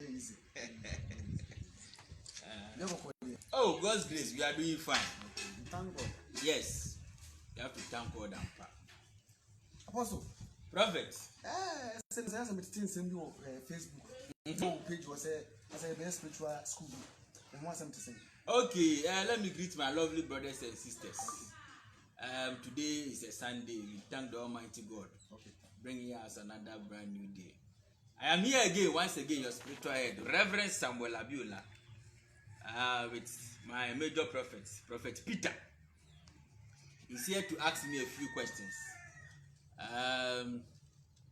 Easy. Oh, God's grace, we are doing fine. Thank God. Yes, you have to thank God and pray. Apostle. Prophet. Since I have something on Facebook, page was as a best spiritual school. And want something to say. Okay, let me greet my lovely brothers and sisters. Today is a Sunday. We thank the Almighty God. Okay. Bringing us another brand new day. I am here again, once again, your spiritual head, Reverend Samuel Abiola, with my major prophet, Prophet Peter. He's here to ask me a few questions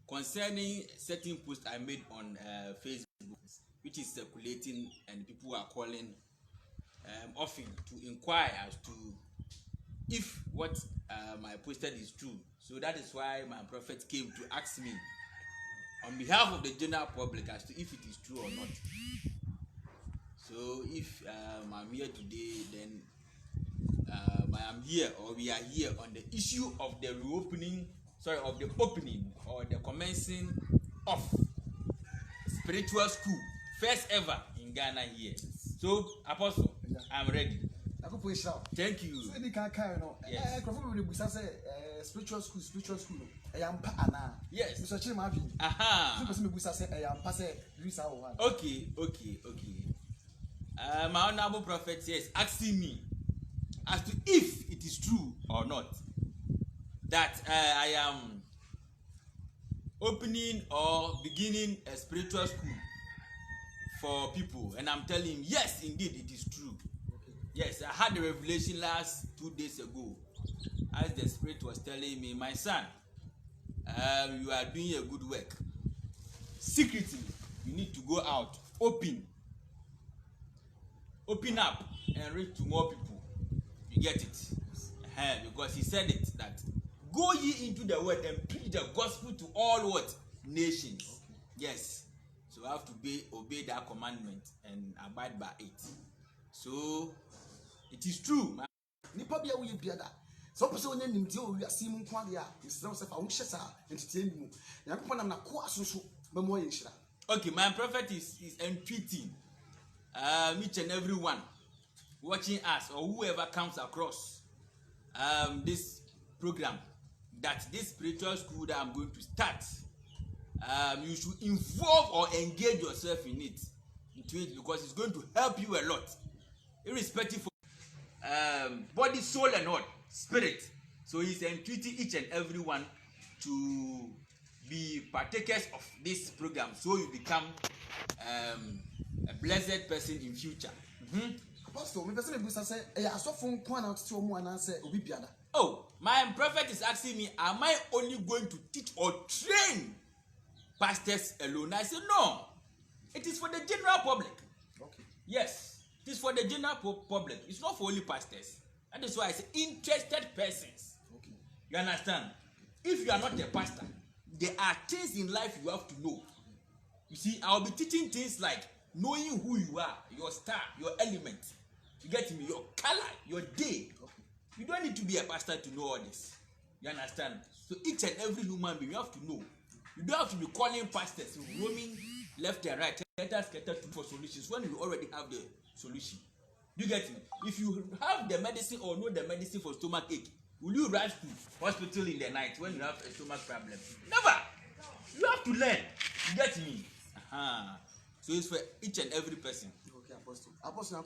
concerning certain posts I made on Facebook, which is circulating and people are calling often to inquire as to if what I posted is true. So that is why my prophet came to ask me on behalf of the general public as to if it is true or not. So if I'm here today, then I am here, or we are here on the issue of the of the opening or the commencing of spiritual school, first ever in Ghana here. So, Apostle, I'm ready. Thank you. Yes. Spiritual school. Yes. Okay. My honorable prophet is asking me as to if it is true or not that I am opening or beginning a spiritual school for people, and I'm telling him yes, indeed it is true. Yes, I had the revelation last 2 days ago as the Spirit was telling me, my son, you are doing a good work. Secretly, you need to go out, open up and reach to more people. You get it? Because he said it, that go ye into the world and preach the gospel to all what? Nations. Yes. So I have to obey that commandment and abide by it. So it is true. Okay, my prophet is entreating each and everyone watching us or whoever comes across this program that this spiritual school that I'm going to start, you should involve or engage yourself into it, because it's going to help you a lot, irrespective of body, soul, and what? Spirit. So he's entreating each and everyone to be partakers of this program, so you become a blessed person in future. Oh, my prophet is asking me, am I only going to teach or train pastors alone? I said, no. It is for the general public. Okay. Yes, it is for the general public. It's not for only pastors. That is why I say interested persons. Okay. You understand? If you are not a pastor, there are things in life you have to know. You see, I'll be teaching things like knowing who you are, your star, your element. You get me? Your color, your day. Okay. You don't need to be a pastor to know all this. You understand? So each and every human being, you have to know. You don't have to be calling pastors, roaming left and right, scatter for solutions when you already have the solution. You get me? If you have the medicine or know the medicine for stomach ache, will you rush to hospital in the night when you have a stomach problem? Never. You have to learn. You get me? So it's for each and every person. Okay, Apostle,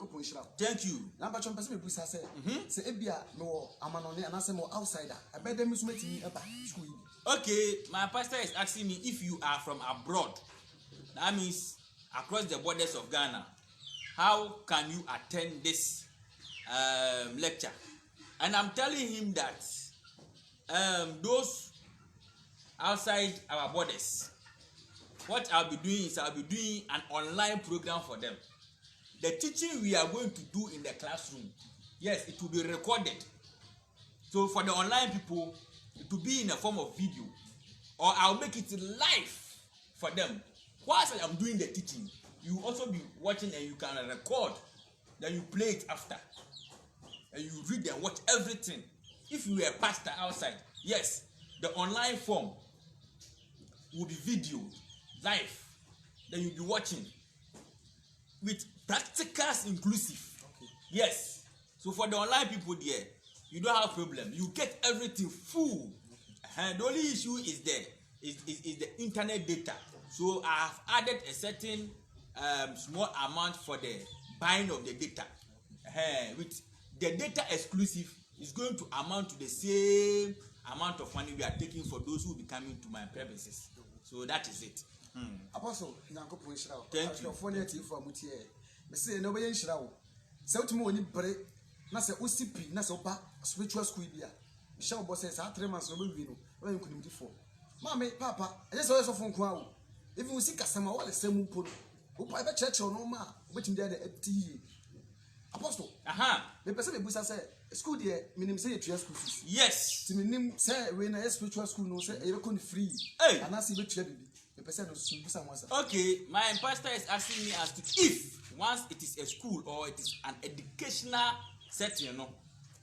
thank you. Number one person me say ebia no amanone anase mo outsider. Abede me so metimi eba school. Okay, my pastor is asking me if you are from abroad. That means across the borders of Ghana. How can you attend this lecture? And I'm telling him that those outside our borders, what I'll be doing is I'll be doing an online program for them. The teaching we are going to do in the classroom, yes, it will be recorded. So for the online people, it will be in a form of video, or I'll make it live for them. Whilst I'm doing the teaching, you will also be watching and you can record. Then you play it after, and you read and watch everything. If you were a pastor outside, yes, the online form will be video live. Then you'll be watching. with practicals inclusive. Okay. Yes. So for the online people there, you don't have problem. You get everything full. And the only issue is the internet data. So I have added a certain small amount for the buying of the data. With the data exclusive is going to amount to the same amount of money we are taking for those who will be coming to my premises. So that is it. Apostle, Nyankopon Shira. Thank you. For you for Mutie. Me say no be Shira wo. Se utimo oni bre na se osipi na se oba spiritual school bia. Me shall boss say 3 months no be no. When you could for. Mama, papa, I just always phone call. If you see customer all the same put. O private church or no ma, which in there the FT. Apostle. Me person me busa say school there minim say you school fees. Yes. Ti minim say we na spiritual school no say e be free. And I see be tua bibi. Me person no busa mo say. Okay, my pastor is asking me as to if once it is a school or it is an educational setting, you know,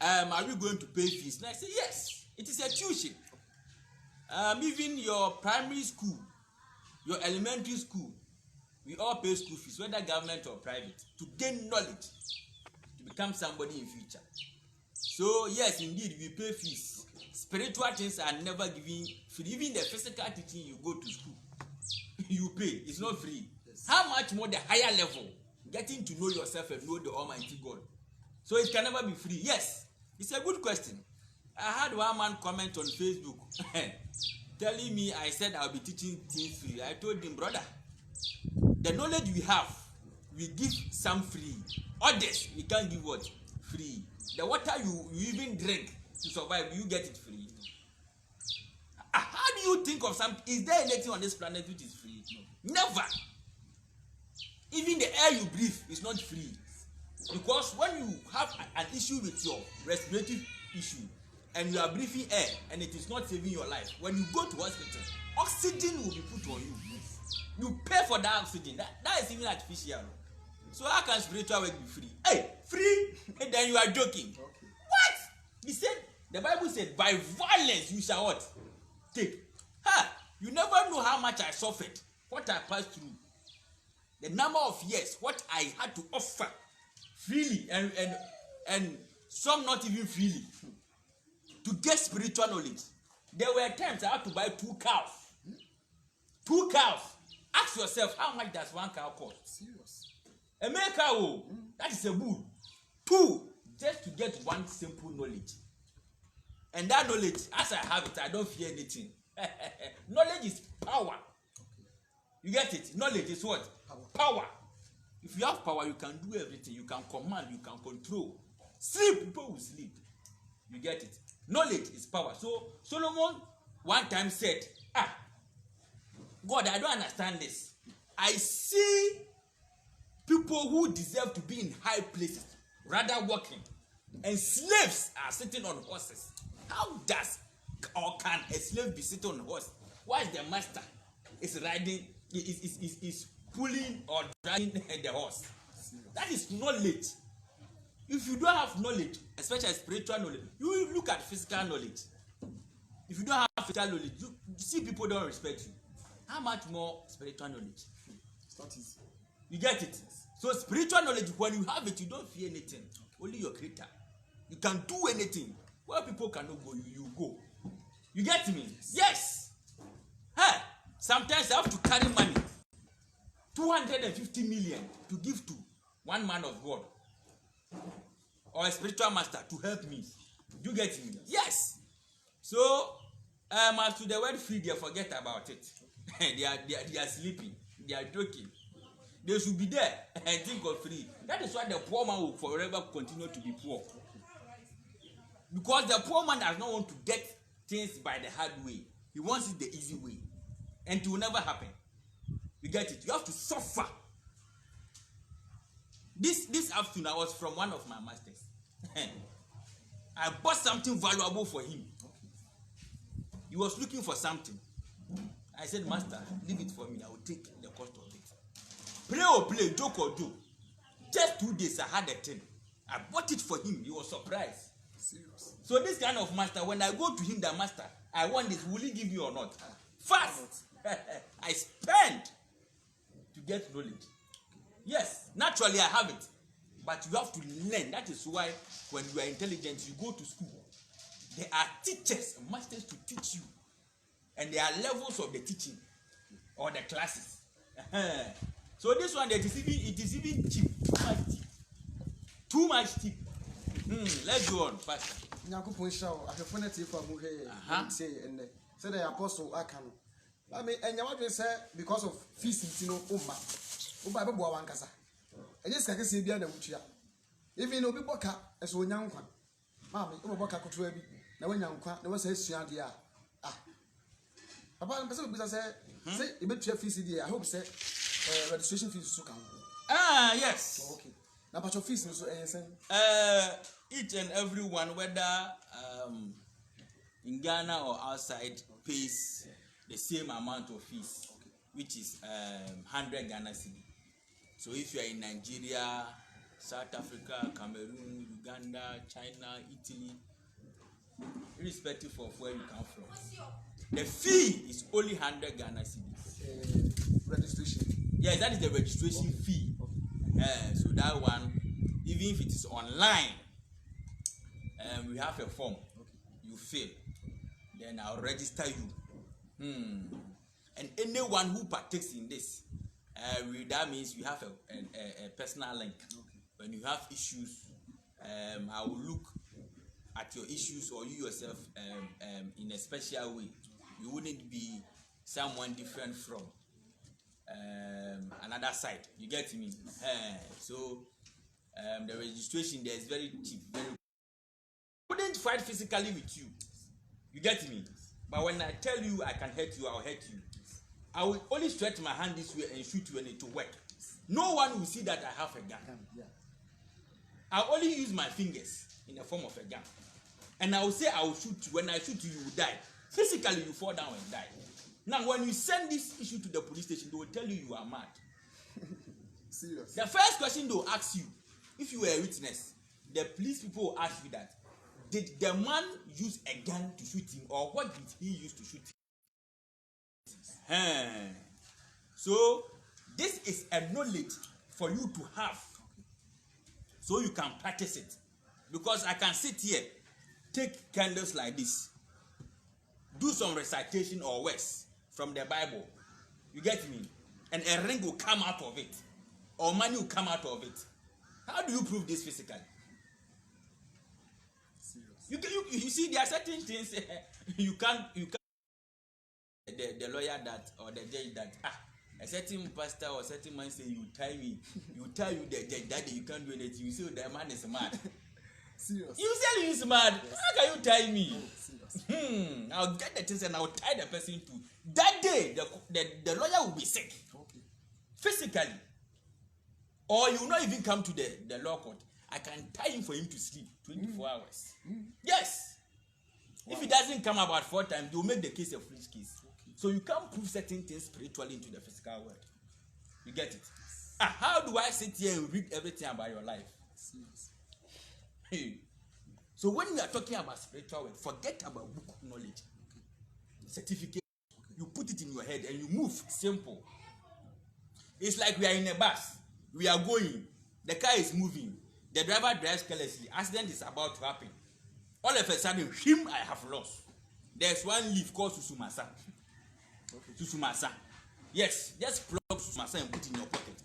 are we going to pay fees? And I say yes, it is a tuition. Even your primary school, your elementary school, we all pay school fees, whether government or private, to gain knowledge, to become somebody in future. So yes, indeed, we pay fees. Spiritual things are never given free. Even the physical teaching you go to school, you pay. It's not free. Yes. How much more the higher level, getting to know yourself and know the Almighty God. So it can never be free. Yes, it's a good question. I had one man comment on Facebook telling me I said I'll be teaching things free. I told him, brother, the knowledge we have, we give some free. Others, we can't give what? Free. The water you even drink to survive, you get it free. How do you think of something? Is there anything on this planet which is free? No. Never. Even the air you breathe is not free. Because when you have an issue with your respiratory issue and you are breathing air and it is not saving your life, when you go to hospital, oxygen will be put on you. You pay for that oxygen. That is even artificial. So how can spiritual work be free? Hey, free? And then you are joking. Okay. What? He said, the Bible said, by violence you shall what? Take. You never know how much I suffered, what I passed through. The number of years, what I had to offer freely and some not even freely to get spiritual knowledge. There were times I had to buy 2 cows. 2 cows. Ask yourself, how much does 1 cow cost? Serious. A male cow, that is a bull. 2, just to get one simple knowledge. And that knowledge, as I have it, I don't fear anything. Knowledge is power. You get it? Knowledge is what? Power. If you have power, you can do everything. You can command, you can control. Sleep, people will sleep. You get it? Knowledge is power. So Solomon one time said, God, I don't understand this. I see people who deserve to be in high places rather walking, and slaves are sitting on horses. How does or can a slave be sitting on a horse? Why is the master is riding, is pulling or dragging the horse? That is knowledge. If you don't have knowledge, especially spiritual knowledge, you look at physical knowledge. If you don't have physical knowledge, you see people don't respect you. How much more spiritual knowledge? It's not easy. You get it? So spiritual knowledge, when you have it, you don't fear anything. Only your creator. You can do anything. Where people cannot go, you go. You get me? Yes. Sometimes I have to carry money. 250 million to give to one man of God. Or a spiritual master to help me. You get me? Yes. So, as to the word free, they forget about it. they are sleeping. They are joking. They should be there and think of free. That is why the poor man will forever continue to be poor. Because the poor man does not want to get things by the hard way. He wants it the easy way. And it will never happen. You get it? You have to suffer. This afternoon, I was from one of my masters. I bought something valuable for him. He was looking for something. I said, Master, leave it for me. I will take the cost of it. Play or play, joke or joke. Just 2 days, I had a thing. I bought it for him. He was surprised. Serious. So this kind of master, when I go to him, the master, I want this, will he give me or not? Fast. I spend to get knowledge. Yes, naturally I have it. But you have to learn. That is why when you are intelligent, you go to school. There are teachers, masters to teach you. And there are levels of the teaching or the classes. So this one, it is even cheap. Too much cheap. Let's go on, Pastor. Nyankopon shaw ahwefo na tie fa mu hwe say enne say the apostle aka no I mean enya wadwe say because of fees nti no umma uba be boa wankasa enye sika kese bia na wutua even obi boka eso onyankwa maami obi boka kotoa bi na wanyankwa na wasa asua de papa person be say e betua fees dey I hope say registration fees so kan yes. Okay. Now, but your fees also each and every one, whether in Ghana or outside, pays the same amount of fees, which is 100 Ghana cedi. So if you are in Nigeria, South Africa, Cameroon, Uganda, China, Italy, irrespective of where you come from, the fee is only 100 Ghana cedi. Registration. Yes, that is the registration fee. So that one, even if it is online, we have a form. You fill, then I'll register you. And anyone who partakes in this, that means we have a personal link. When you have issues, I will look at your issues, or you yourself in a special way. You wouldn't be someone different from another side. You get me? So the registration there is very cheap. I wouldn't fight physically with you. You get me? But when I tell you I can hurt you, I'll hurt you. I will only stretch my hand this way and shoot you when it will work. No one will see that I have a gun. I'll only use my fingers in the form of a gun. And I will say I will shoot you. When I shoot you, you will die. Physically, you fall down and die. Now, when you send this issue to the police station, they will tell you are mad. Serious. The first question they will ask you, if you were a witness, the police people will ask you that, did the man use a gun to shoot him, or what did he use to shoot him? So, this is a knowledge for you to have, so you can practice it. Because I can sit here, take candles like this, do some recitation or words from the Bible. You get me? And a ring will come out of it, or money will come out of it. How do you prove this physically? You see, there are certain things you can't the lawyer that, or the judge that, a certain pastor or certain man say you tell me, you tell you the judge that day you can't do anything. You say the man is mad. Serious. You say he is mad. Yes. How can you tell me? Serious. I'll get the things and I'll tie the person to. That day, the lawyer will be sick. Okay. Physically. Or you will not even come to the law court. I can tie him for him to sleep 24 hours. Yes. Wow. If he doesn't come about 4 times, they will make the case a free case. Okay. So you can't prove certain things spiritually into the physical world. You get it? How do I sit here and read everything about your life? Serious. So when we are talking about spiritual world, forget about book knowledge. Certificate. You put it in your head and you move. Simple. It's like we are in a bus. We are going. The car is moving. The driver drives carelessly. Accident is about to happen. All of a sudden, him I have lost. There's one leaf called Susumasa. Okay. Susumasa. Yes, just plug Susumasa and put it in your pocket.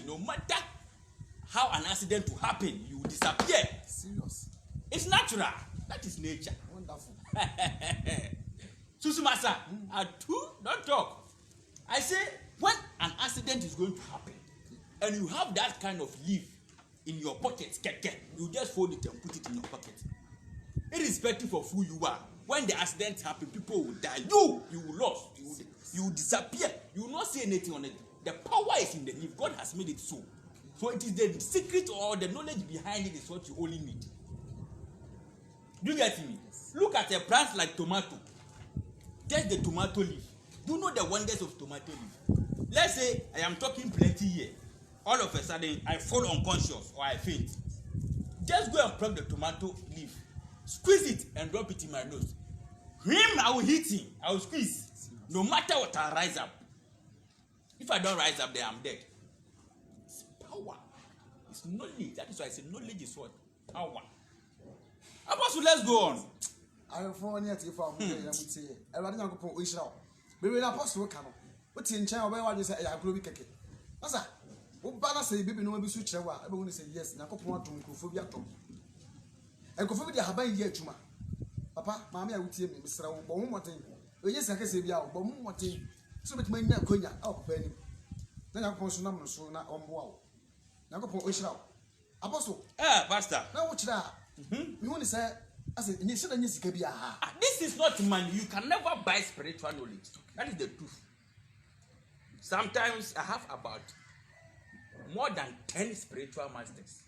No matter how an accident will happen, you will disappear. Serious. It's natural. That is nature. Wonderful. Susumasa, don't talk. I say, when an accident is going to happen, and you have that kind of leaf in your pocket, you just fold it and put it in your pocket. Irrespective of who you are, when the accident happens, people will die. You will lose. You will disappear. You will not see anything on it. The power is in the leaf. God has made it so. So it is the secret or the knowledge behind it is what you only need. Do you get me? Yes. Look at a plant like tomato. Just the tomato leaf. Do you know the wonders of tomato leaf? Let's say I am talking plenty here. All of a sudden I fall unconscious or I faint. Just go and pluck the tomato leaf, squeeze it and drop it in my nose. I will hit him. I will squeeze. No matter what, I'll rise up. If I don't rise up there, I'm dead. It's power It's knowledge. That is why I say knowledge is what? Power. Apostle, let's go on. I have 4 years if I'm going to say, I rather not go Israel. But when Apostle come, what's in China? Where you say, I have Chloe Keke. Massa, what Banner say, baby, no one be switch. Everyone say yes, and I couple want to Kophobia. And Kophobia have been here, Juma. Papa, Mammy, I would tell me, Mr. One more thing. Yes, I can say, yeah, but one more thing. So that my neck, Konya, oh, Penny. Then I post number so not on wow. Now go for Israel. Apostle, Pastor. now what you are? You want to say, I said, you should have be a. This is not money. You can never buy spiritual knowledge. That is the truth. Sometimes I have about more than 10 spiritual masters.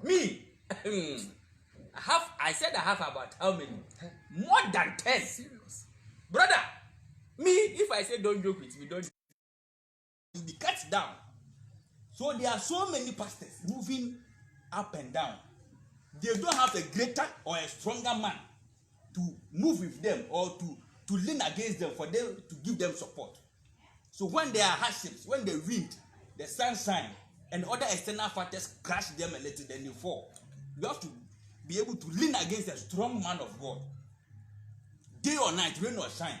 Me, I said I have about how many? More than 10. Serious. Brother, me, if I say don't joke with me, don't be cut down. So there are so many pastors moving up and down. They don't have a greater or a stronger man to move with them or to lean against them for them to give them support. So when there are hardships, when the wind, the sunshine, and other external factors crash them a little, then they fall. You have to be able to lean against a strong man of God. Day or night, rain or shine.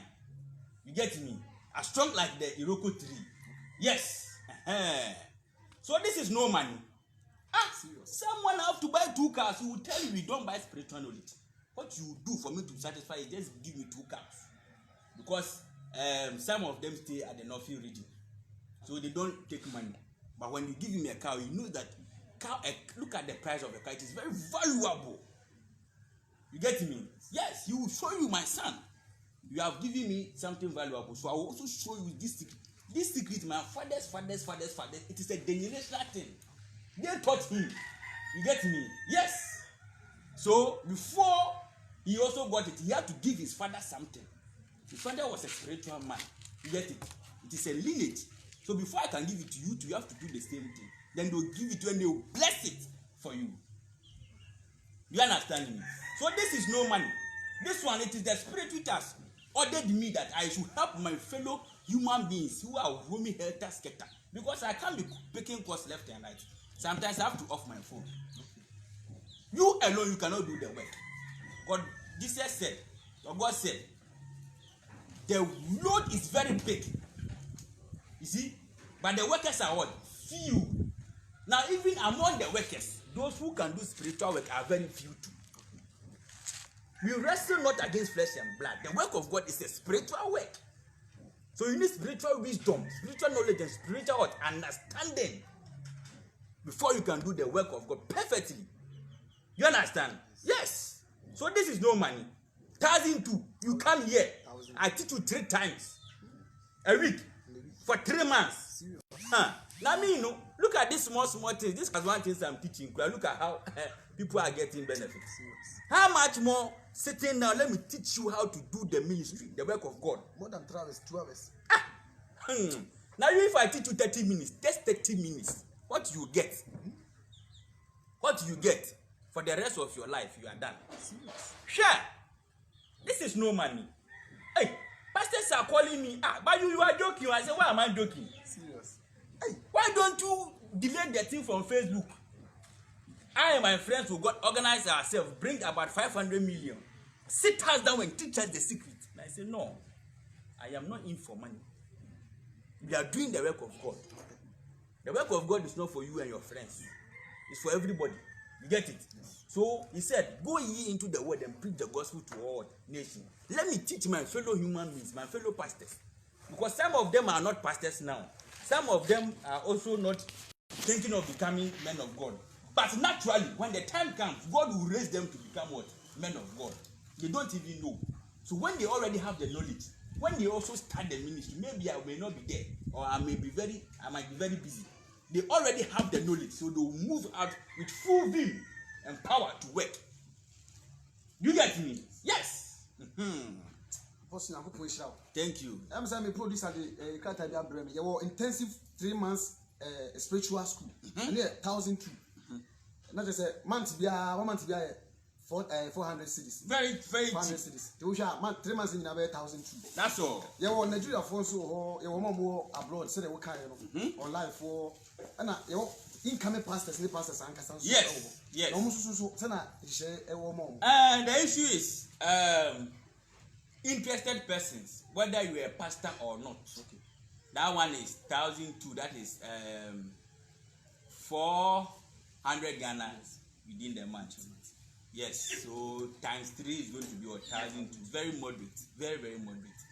You get me? As strong like the Iroko tree. Yes. So this is no money. Someone have to buy 2 cars. He will tell you we don't buy spiritual knowledge. What you do for me to satisfy is just give me 2 cars. Because some of them stay at the North Field region. So they don't take money. But when you give me a car, you know that car, look at the price of the car. It is very valuable. You get me? Yes, you will show you my son. You have given me something valuable. So I will also show you this secret. This secret, my fathers, it is a generational thing. They taught him. You get me? Yes. So before he also got it, he had to give his father something. His father was a spiritual man. You get it? It is a lineage. So before I can give it to you, you have to do the same thing. Then they'll give it to you and they'll bless it for you. You understand me? So this is no money. This one, it is the spirit which has ordered me that I should help my fellow human beings who are roaming helter-skelter. Because I can't be picking calls left and right. Sometimes I have to off my phone. You alone, you cannot do the work. God, Jesus said, or God said, the load is very big. You see? But the workers are what? Few. Now, even among the workers, those who can do spiritual work are very few too. We wrestle not against flesh and blood. The work of God is a spiritual work. So you need spiritual wisdom, spiritual knowledge, and spiritual understanding before you can do the work of God perfectly. You understand? Yes. So this is no money. 1,002. You come here. I teach you 3 times a week for 3 months. Now me, you know, look at this small things. This is one thing I'm teaching. Look at how people are getting benefits. How much more sitting down? Let me teach you how to do the ministry, the work of God. More than 3 hours, 2 hours. Now if I teach you 30 minutes, just 30 minutes, what you get? What you get for the rest of your life, you are done. Sure. This is no money. Hey, pastors are calling me. But you are joking. I say, why am I joking? Serious. Hey, why don't you delete the thing from Facebook? I and my friends will organize ourselves, bring about 500 million. Sit us down and teach us the secret. And I say, no, I am not in for money. We are doing the work of God. The work of God is not for you and your friends. It's for everybody. You get it? So he said, go ye into the world and preach the gospel to all nations. Let me teach my fellow human beings, my fellow pastors. Because some of them are not pastors now. Some of them are also not thinking of becoming men of God. But naturally, when the time comes, God will raise them to become what? Men of God. They don't even know. So when they already have the knowledge, when they also start the ministry, maybe I may not be there, or I might be very busy. They already have the knowledge, so they will move out with full vim and power to work. You get me? Yes. Thank you. I'm saying, produce the intensive 3 months spiritual school. And 1,002. Not just a month, 1 month, 400 cities. Very 400 cities. 3 months in 1,002. That's all. You want Nigeria for so, you want more abroad, say they will carry on live for, and incoming pastors and castles. Yes, yes. And the issue is interested persons, whether you are a pastor or not. Okay. That one is 1,002. That is 400 Ghana within the month. Yes, so times 3 is going to be 1,002. Very moderate, very moderate.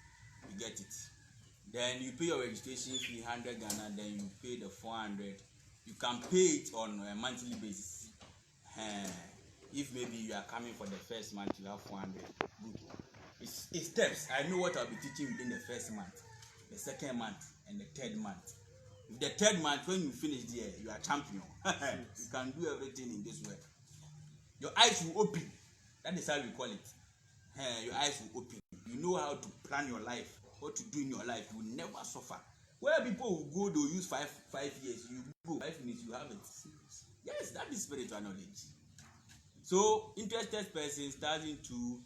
You get it. Then you pay your registration fee 100 Ghana. Then you pay the 400. You can pay it on a monthly basis. If maybe you are coming for the first month, you have 400. Good. It's steps. I know what I'll be teaching within the first month, the second month, and the third month. If the third month, when you finish there, you are champion. You can do everything in this work. Your eyes will open. That is how we call it. Your eyes will open. You know how to plan your life, what to do in your life. You will never suffer. Where people will go, they'll use 5 years. You go 5 minutes, you have it. Yes, that is spiritual knowledge. So, interested persons, 1,002.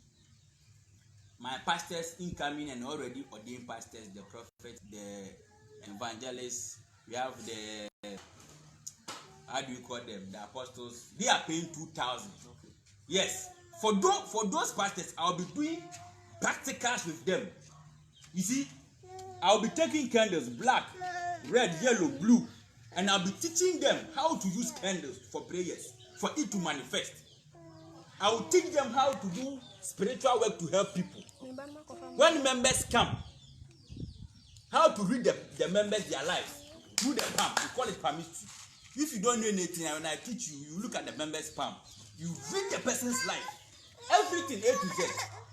My pastors incoming and already ordained pastors, the prophets, the evangelists. We have the, how do you call them? The apostles. They are paying 2,000. Okay. Yes. For those pastors, I'll be doing practicals with them. You see, I'll be taking candles, black, red, yellow, blue, and I'll be teaching them how to use candles for prayers, for it to manifest. I will teach them how to do spiritual work to help people. When members come, how to read the members their lives through the palm. We call it palmistry. If you don't know anything, when I teach you, you look at the members' palm. You read the person's life. Everything A to Z.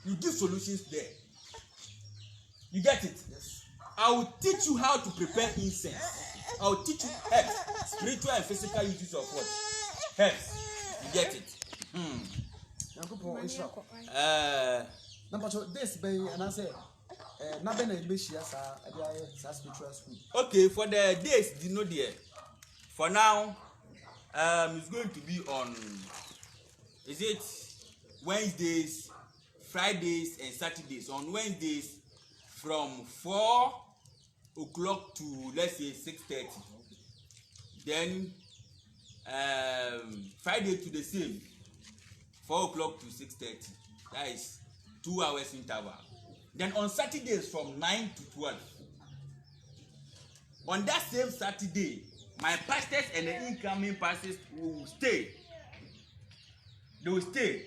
You give solutions there. You get it? Yes. I will teach you how to prepare incense. I will teach you herbs, spiritual and physical uses of what? Herbs. You get it? Okay, for the days, you know, there. For now, it's going to be on. Is it Wednesdays, Fridays, and Saturdays? On Wednesdays, from 4 o'clock to, let's say, 6:30. Then Friday to the same, 4 o'clock to 6:30. That is 2 hours interval. Then on Saturdays from 9 to 12. On that same Saturday, my pastors and the incoming pastors will stay. They will stay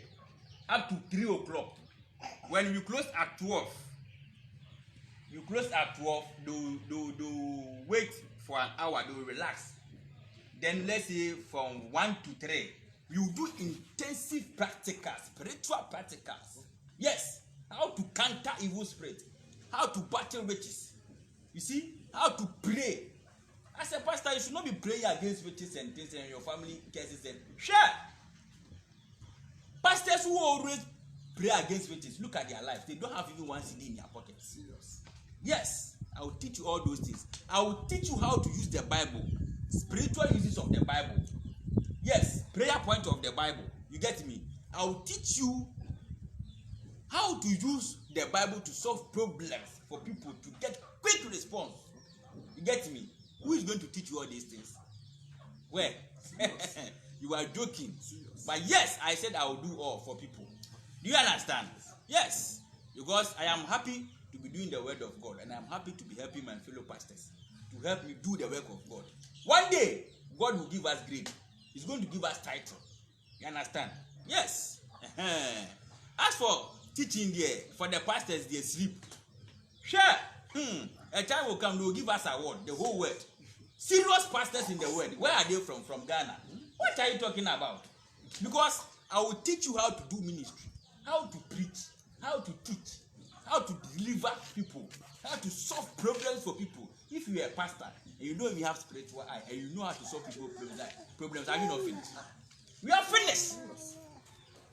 up to 3 o'clock. When you close at 12, they'll wait for an hour, they'll relax. Then let's say from 1 to 3, you do intensive practicals, spiritual practicals. Yes, how to counter evil spirit, how to battle witches. You see, how to pray. As a pastor, you should not be praying against witches and things and your family cases and share. Pastors who always pray against witches, look at their life. They don't have even 1 CD in their pocket. Serious. Yes, I will teach you all those things. I will teach you how to use the Bible, spiritual uses of the Bible. Yes, prayer point of the Bible. You get me? I will teach you how to use the Bible to solve problems for people to get quick response. You get me? Who is going to teach you all these things? Where? You are joking. But yes, I said I will do all for people. Do you understand? Yes. Because I am happy to be doing the word of God, and I am happy to be helping my fellow pastors to help me do the work of God. One day, God will give us grade. He's going to give us title. You understand? Yes. As for teaching there, for the pastors, they sleep. Sure. A time will come, they will give us award, the whole world. Serious pastors in the world. Where are they from? From Ghana. What are you talking about? Because I will teach you how to do ministry, how to preach, how to teach, how to deliver people, how to solve problems for people. If you are a pastor and you know you have spiritual eye and you know how to solve people's problems, are you not finished? We are finished.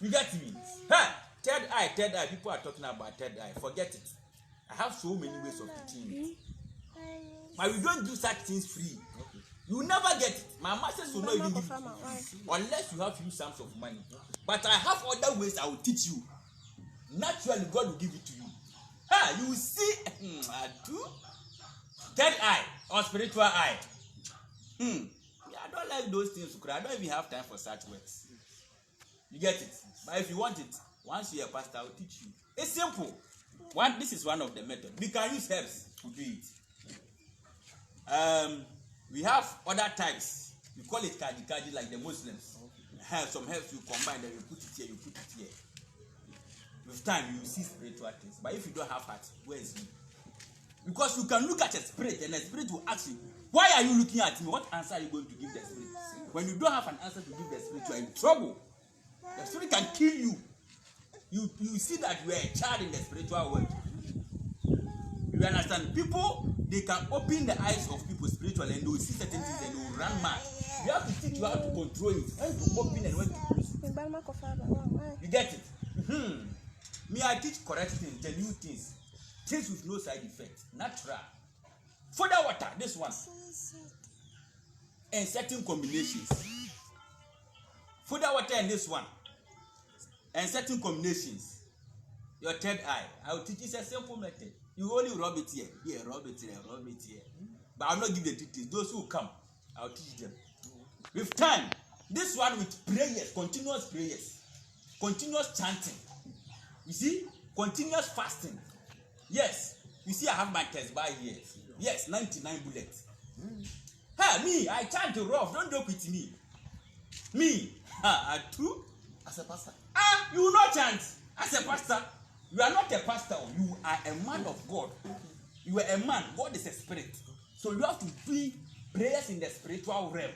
You get me? Huh? Third eye. People are talking about third eye. Forget it. I have so many ways of teaching it. But we don't do such things free. Okay. You will never get it. My masters will not even give it to you unless you have few sums of money. But I have other ways I will teach you. Naturally, God will give it to you. You will see. Third eye or spiritual eye. I don't like those things. I don't even have time for such works. You get it? But if you want it, once you're a pastor, I'll teach you. It's simple. This is one of the methods. We can use herbs to do it. We have other types. We call it kaji like the Muslims. Have some herbs you combine, then you put it here, you put it here. With time, you will see spiritual things. But if you don't have heart, where is he? Because you can look at a spirit and the spirit will ask you, why are you looking at me? What answer are you going to give the spirit? When you don't have an answer to give the spirit, you are in trouble. The spirit can kill you. You see that you are a child in the spiritual world. You understand? People, they can open the eyes of people spiritually and they will see certain things and they will run mad. You have to teach you how to control it. When to open and when to close it. You get it? Me, I teach correct things, the new things. Things with no side effect. Natural. Further water, this one. And certain combinations. Further water and this one. And certain combinations. Your third eye. I will teach you. It's a simple method. You only rub it here. Here, rub it here, rub it here. But I'll not give the details. Those who come, I'll teach them. With time, this one with prayers, continuous prayers, continuous chanting. You see? Continuous fasting. Yes. You see, I have my test by here. Yes, 99 bullets. Hey, me, I chant rough. Don't joke with me. Me, true? As a pastor. You will not chant. As a pastor. You are not a pastor. You are a man of God. You are a man. God is a spirit. So you have to do prayers in the spiritual realm.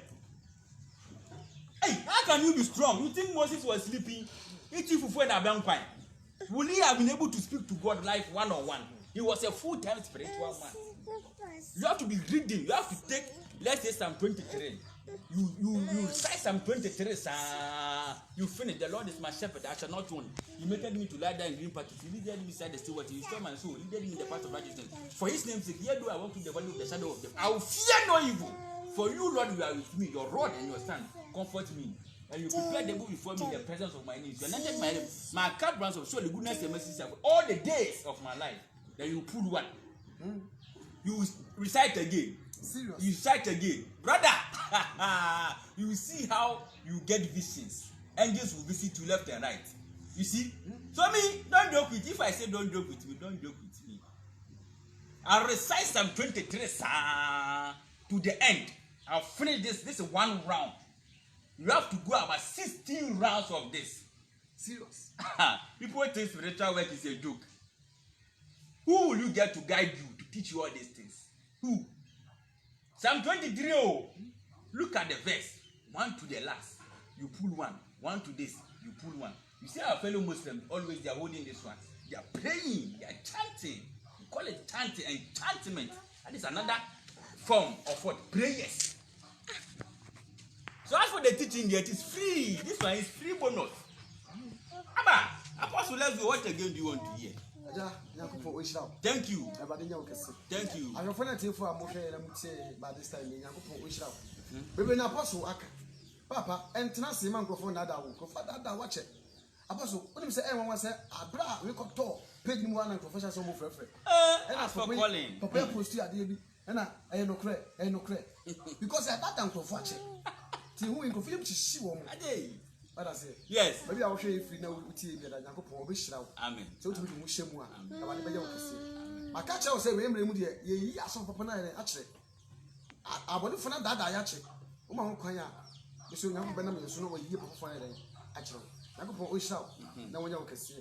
Hey, how can you be strong? You think Moses was sleeping? Will he have been able to speak to God like one-on-one? He was a full-time spiritual man. You have to be reading. You have to take, let's say, Psalm 23. You recite Psalm 23. You finish. The Lord is my shepherd. I shall not want. He made me to lie down in green patches. He leaded me beside the still water. He restored my soul. He led me in the path of righteousness. For his name's sake, here do I walk through the valley of the shadow of death. I will fear no evil. For you, Lord, you are with me. Your rod and your stand comfort me. And you prepare the book before me in the presence of my enemies. You anointed my lips. My cup runs over. Surely goodness and mercy shall all the days of my life. Then you pull one. You recite again. Serious? You recite again. Brother, you will see how you get visions. Angels will visit you left and right. You see? So me, don't joke with me. If I say don't joke with me, don't joke with me. I'll recite Psalm 23 to the end. I'll finish this. This is one round. You have to go about 16 rounds of this. Serious? People think spiritual work is a joke. Who will you get to guide you, to teach you all these things? Who? Psalm 23. Oh, look at the verse. One to the last. You pull one. One to this. You pull one. You see our fellow Muslims, always they are holding this one. They are praying. They are chanting. We call it chanting and enchantment. That is another form of what? Prayers. So as for the teaching here, it is free. This one is free bonus. Abba, Apostle, let's go. What again do you want to hear? Thank you. Thank you. I'm going to say by this time, baby, na Apostle Aka. Papa, and Tenassi microphone that I watch it. Apostle, what do you say? Everyone say, Abra, we could talk, paid me one and professor some of reference. And as for calling, Papa post you at the and I no credit, I no credit. Because at that time to watch it. Till who in confidence to see one. What I say? Yes. Maybe I'll show you if you know what you did. I go wish now. Amen. So to be Mushemua. I want to be able to see. My catcher will say, remember, ye are some papa and actually. I want to find that I actually. Uma Koya. You should not be able to know what you prefer. Actually, I go wish out. No one can see.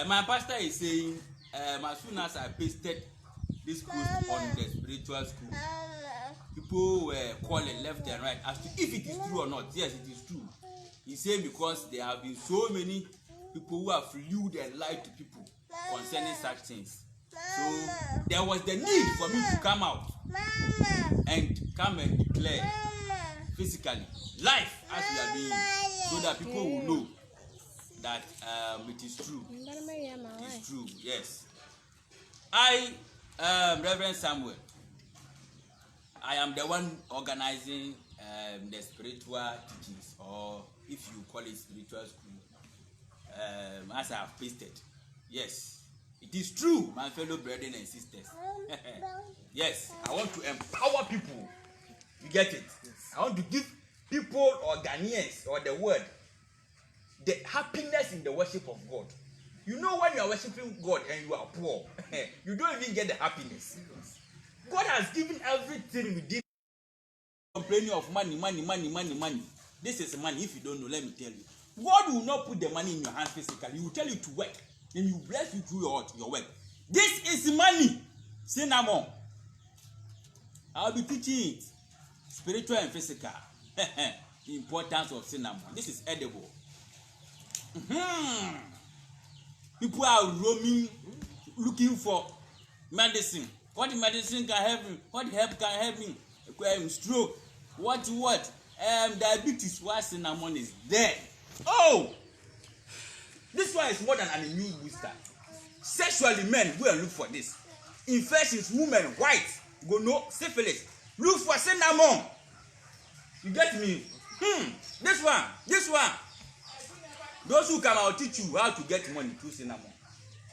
My pastor is saying, as soon as I pasted this post on the spiritual school, people were calling left and right as to if it is true or not. Yes, it is true. He said because there have been so many people who have lured and lied to people concerning such things. So there was the need for me to come out and come and declare physically life as we are doing, so that people will know that it is true. It is true. Yes. I, Reverend Samuel, I am the one organizing the spiritual teachings, or if you call it spiritual school, as I have pasted. Yes, it is true, my fellow brethren and sisters. Yes, I want to empower people You get it? Yes. I want to give people or Ghanaians or the world the happiness in the worship of God. You know, when you are worshiping God and you are poor, you don't even get the happiness. God has given everything within. Complaining of money. This is money. If you don't know, let me tell you. God will not put the money in your hands physically. He will tell you to work. And He will bless you through your work. This is money. Cinnamon. I'll be teaching it. Spiritual and physical. The importance of cinnamon. This is edible. People are roaming, looking for medicine. What medicine can help me? What help can help me? Stroke. What? Diabetes. Why cinnamon is there? Oh! This one is more than an immune booster. Sexually, men go and look for this. Infections, women, white, go no syphilis. Look for cinnamon. You get me? This one. Those who come, I'll teach you how to get money through cinnamon.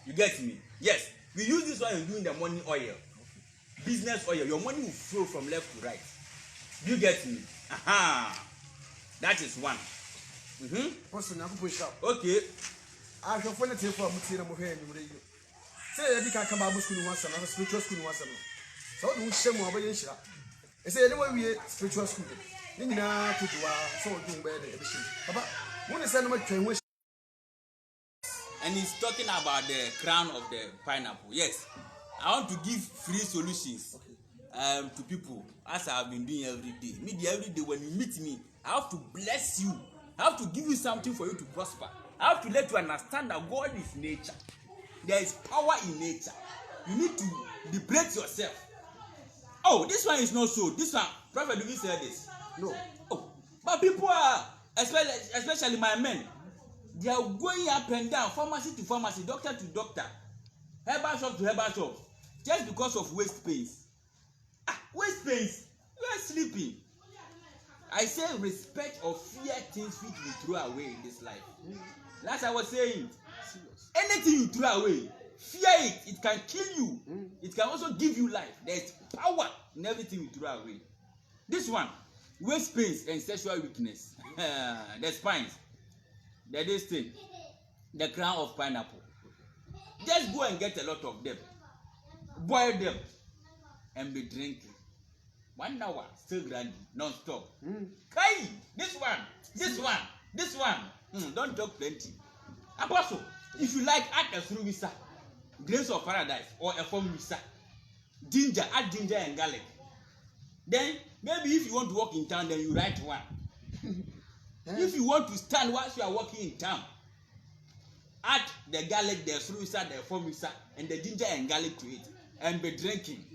You get me? Yes. We use this one in doing the money oil. Business oil. Your money will flow from left to right. You get me? Aha. That is one. Okay. I have one thing for Mutina Mohe and Radio. Say, you can come out of school once and spiritual school once. So don't shame over your shop. I say, anyway, we spiritual school. You know, to do so doing better. But when is another train? And he's talking about the crown of the pineapple. Yes. I want to give free solutions to people, as I have been doing every day. Every day when you meet me, I have to bless you. I have to give you something for you to prosper. I have to let you understand that God is nature. There is power in nature. You need to liberate yourself. Oh, this one is not so. This one, Prophet David said this. No. Oh, but people are, especially my men, they are going up and down, pharmacy to pharmacy, doctor to doctor, herbal shop to herbal shop, just because of waist pains. Waist pains, you are sleeping. I say respect or fear things which we throw away in this life. Last I was saying, anything you throw away, fear it. It can kill you. It can also give you life. There is power in everything you throw away. This one, waist pains and sexual weakness. The spines, this thing, the crown of pineapple. Just go and get a lot of them, boil them, and be drinking. 1 hour, still grinding, non-stop. Kai, this one. Don't talk plenty. Apostle, if you like, add a through visa, grains of paradise, or a form visa. Ginger, add ginger and garlic. Then, maybe if you want to walk in town, then you write one. If you want to stand whilst you are walking in town, add the garlic, the through visa, the form visa, and the ginger and garlic to it, and be drinking.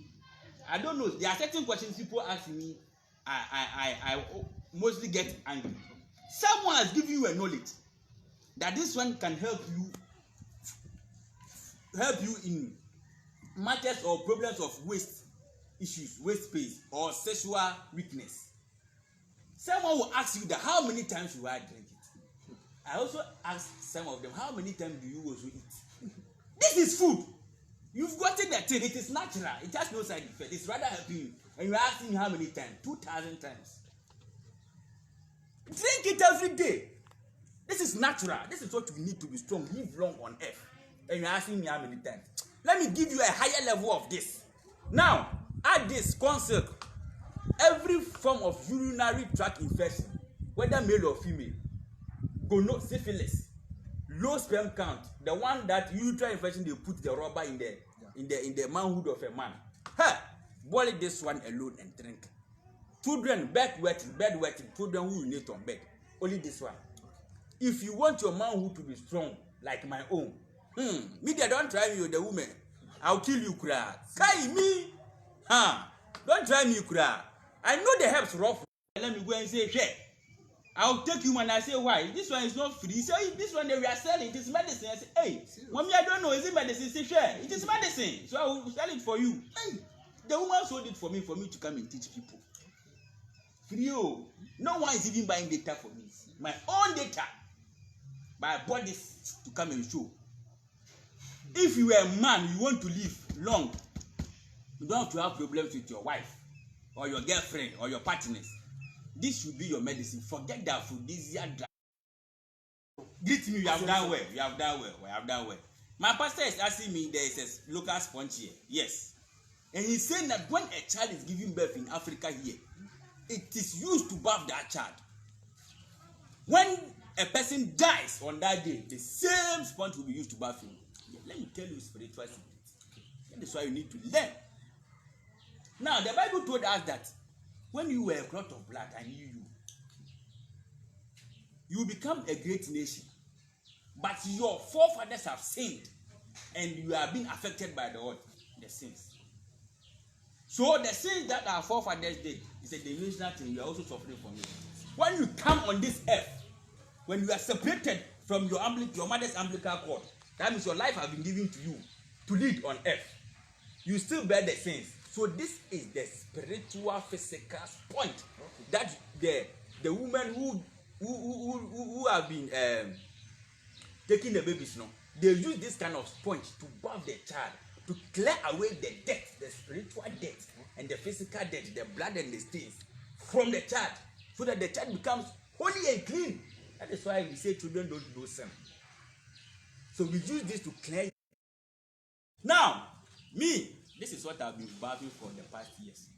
I don't know. There are certain questions people ask me. I mostly get angry. Someone has given you a knowledge that this one can help you in matters or problems of waist issues, waist pain, or sexual weakness. Someone will ask you that how many times you are drink it. I also ask some of them, how many times do you also eat? This is food. You've gotten that thing. It is natural. It has no side effect. It's rather helping you. And you're asking me how many times? 2,000 times. Drink it every day. This is natural. This is what we need to be strong. Live long on earth. And you're asking me how many times? Let me give you a higher level of this. Now, add this concept. Every form of urinary tract infection, whether male or female, gonorrhea, syphilis, low sperm count, the one that uterine infection, they put the rubber in the manhood of a man. Boil this one alone and drink. Children, bedwetting, children who urinate on bed. Only this one. If you want your manhood to be strong, like my own, media don't try me with the woman. I'll kill you, kura. Kai me, don't try me, kura. I know the herbs rough. Let me go and say, hey, I'll take you when I say why. This one is not free. So this one that we are selling, it is medicine. I say, hey, mommy, I don't know, is it medicine? Say, share. It is medicine. So I will sell it for you. Hey, the woman sold it for me to come and teach people. Free. No one is even buying data for me. My own data. But I bought this to come and show. If you are a man, you want to live long, you don't have to have problems with your wife. or your girlfriend or your partners. This should be your medicine. Forget that aphrodisiac drug. Greet me, you have done well. You have done well. You have done well. My pastor is asking me, there is a local sponge here. Yes. And he's saying that when a child is giving birth in Africa here, it is used to bath that child. When a person dies on that day, the same sponge will be used to bath him. Let me tell you spiritual secrets. That is why you need to learn. Now, the Bible told us that when you were a clot of blood, I knew you. You will become a great nation. But your forefathers have sinned, and you are being affected by the sins. So the sins that our forefathers did is a generational thing. You are also suffering from it. When you come on this earth, when you are separated from your mother's umbilical cord, that means your life has been given to you to lead on earth. You still bear the sins. So this is the spiritual, physical point that the women who have been taking the babies now, they use this kind of sponge to bath the child, to clear away the debt, the spiritual debt and the physical debt, the blood and the stains from the child, so that the child becomes holy and clean. That is why we say children don't know sin. So we use this to clear. Now, this is what I've been bathing for the past years.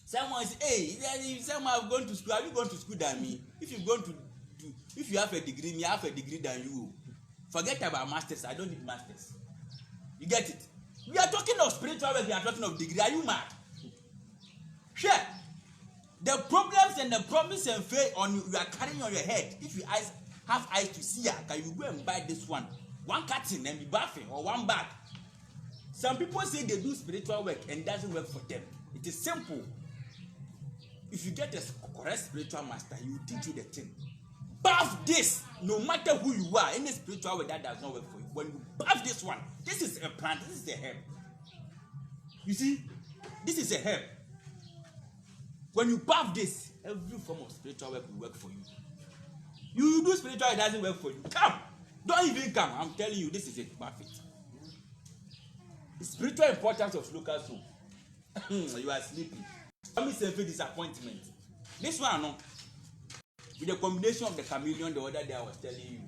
Someone says, hey, someone have gone to school. Have you gone to school than me? If you have a degree, me I have a degree than you. Forget about masters. I don't need masters. You get it? We are talking of spiritual work. We are talking of degree. Are you mad? Sure. The problems and the promise and faith you are carrying on your head. If you have eyes to see, can you go and buy this one cutting and be bathing, or one bag? Some people say they do spiritual work and it doesn't work for them. It is simple. If you get a correct spiritual master, he will teach you the thing. Bath this, no matter who you are, any spiritual work that does not work for you. When you bath this one, this is a plant, this is a herb. You see, this is a herb. When you bath this, every form of spiritual work will work for you. You do spiritual, it doesn't work for you. Come, don't even come. I'm telling you, this is it. Bath it. The spiritual importance of local soap. You are sleeping. Promise and faith disappointment. This one, no. With the combination of the chameleon the other day I was telling you.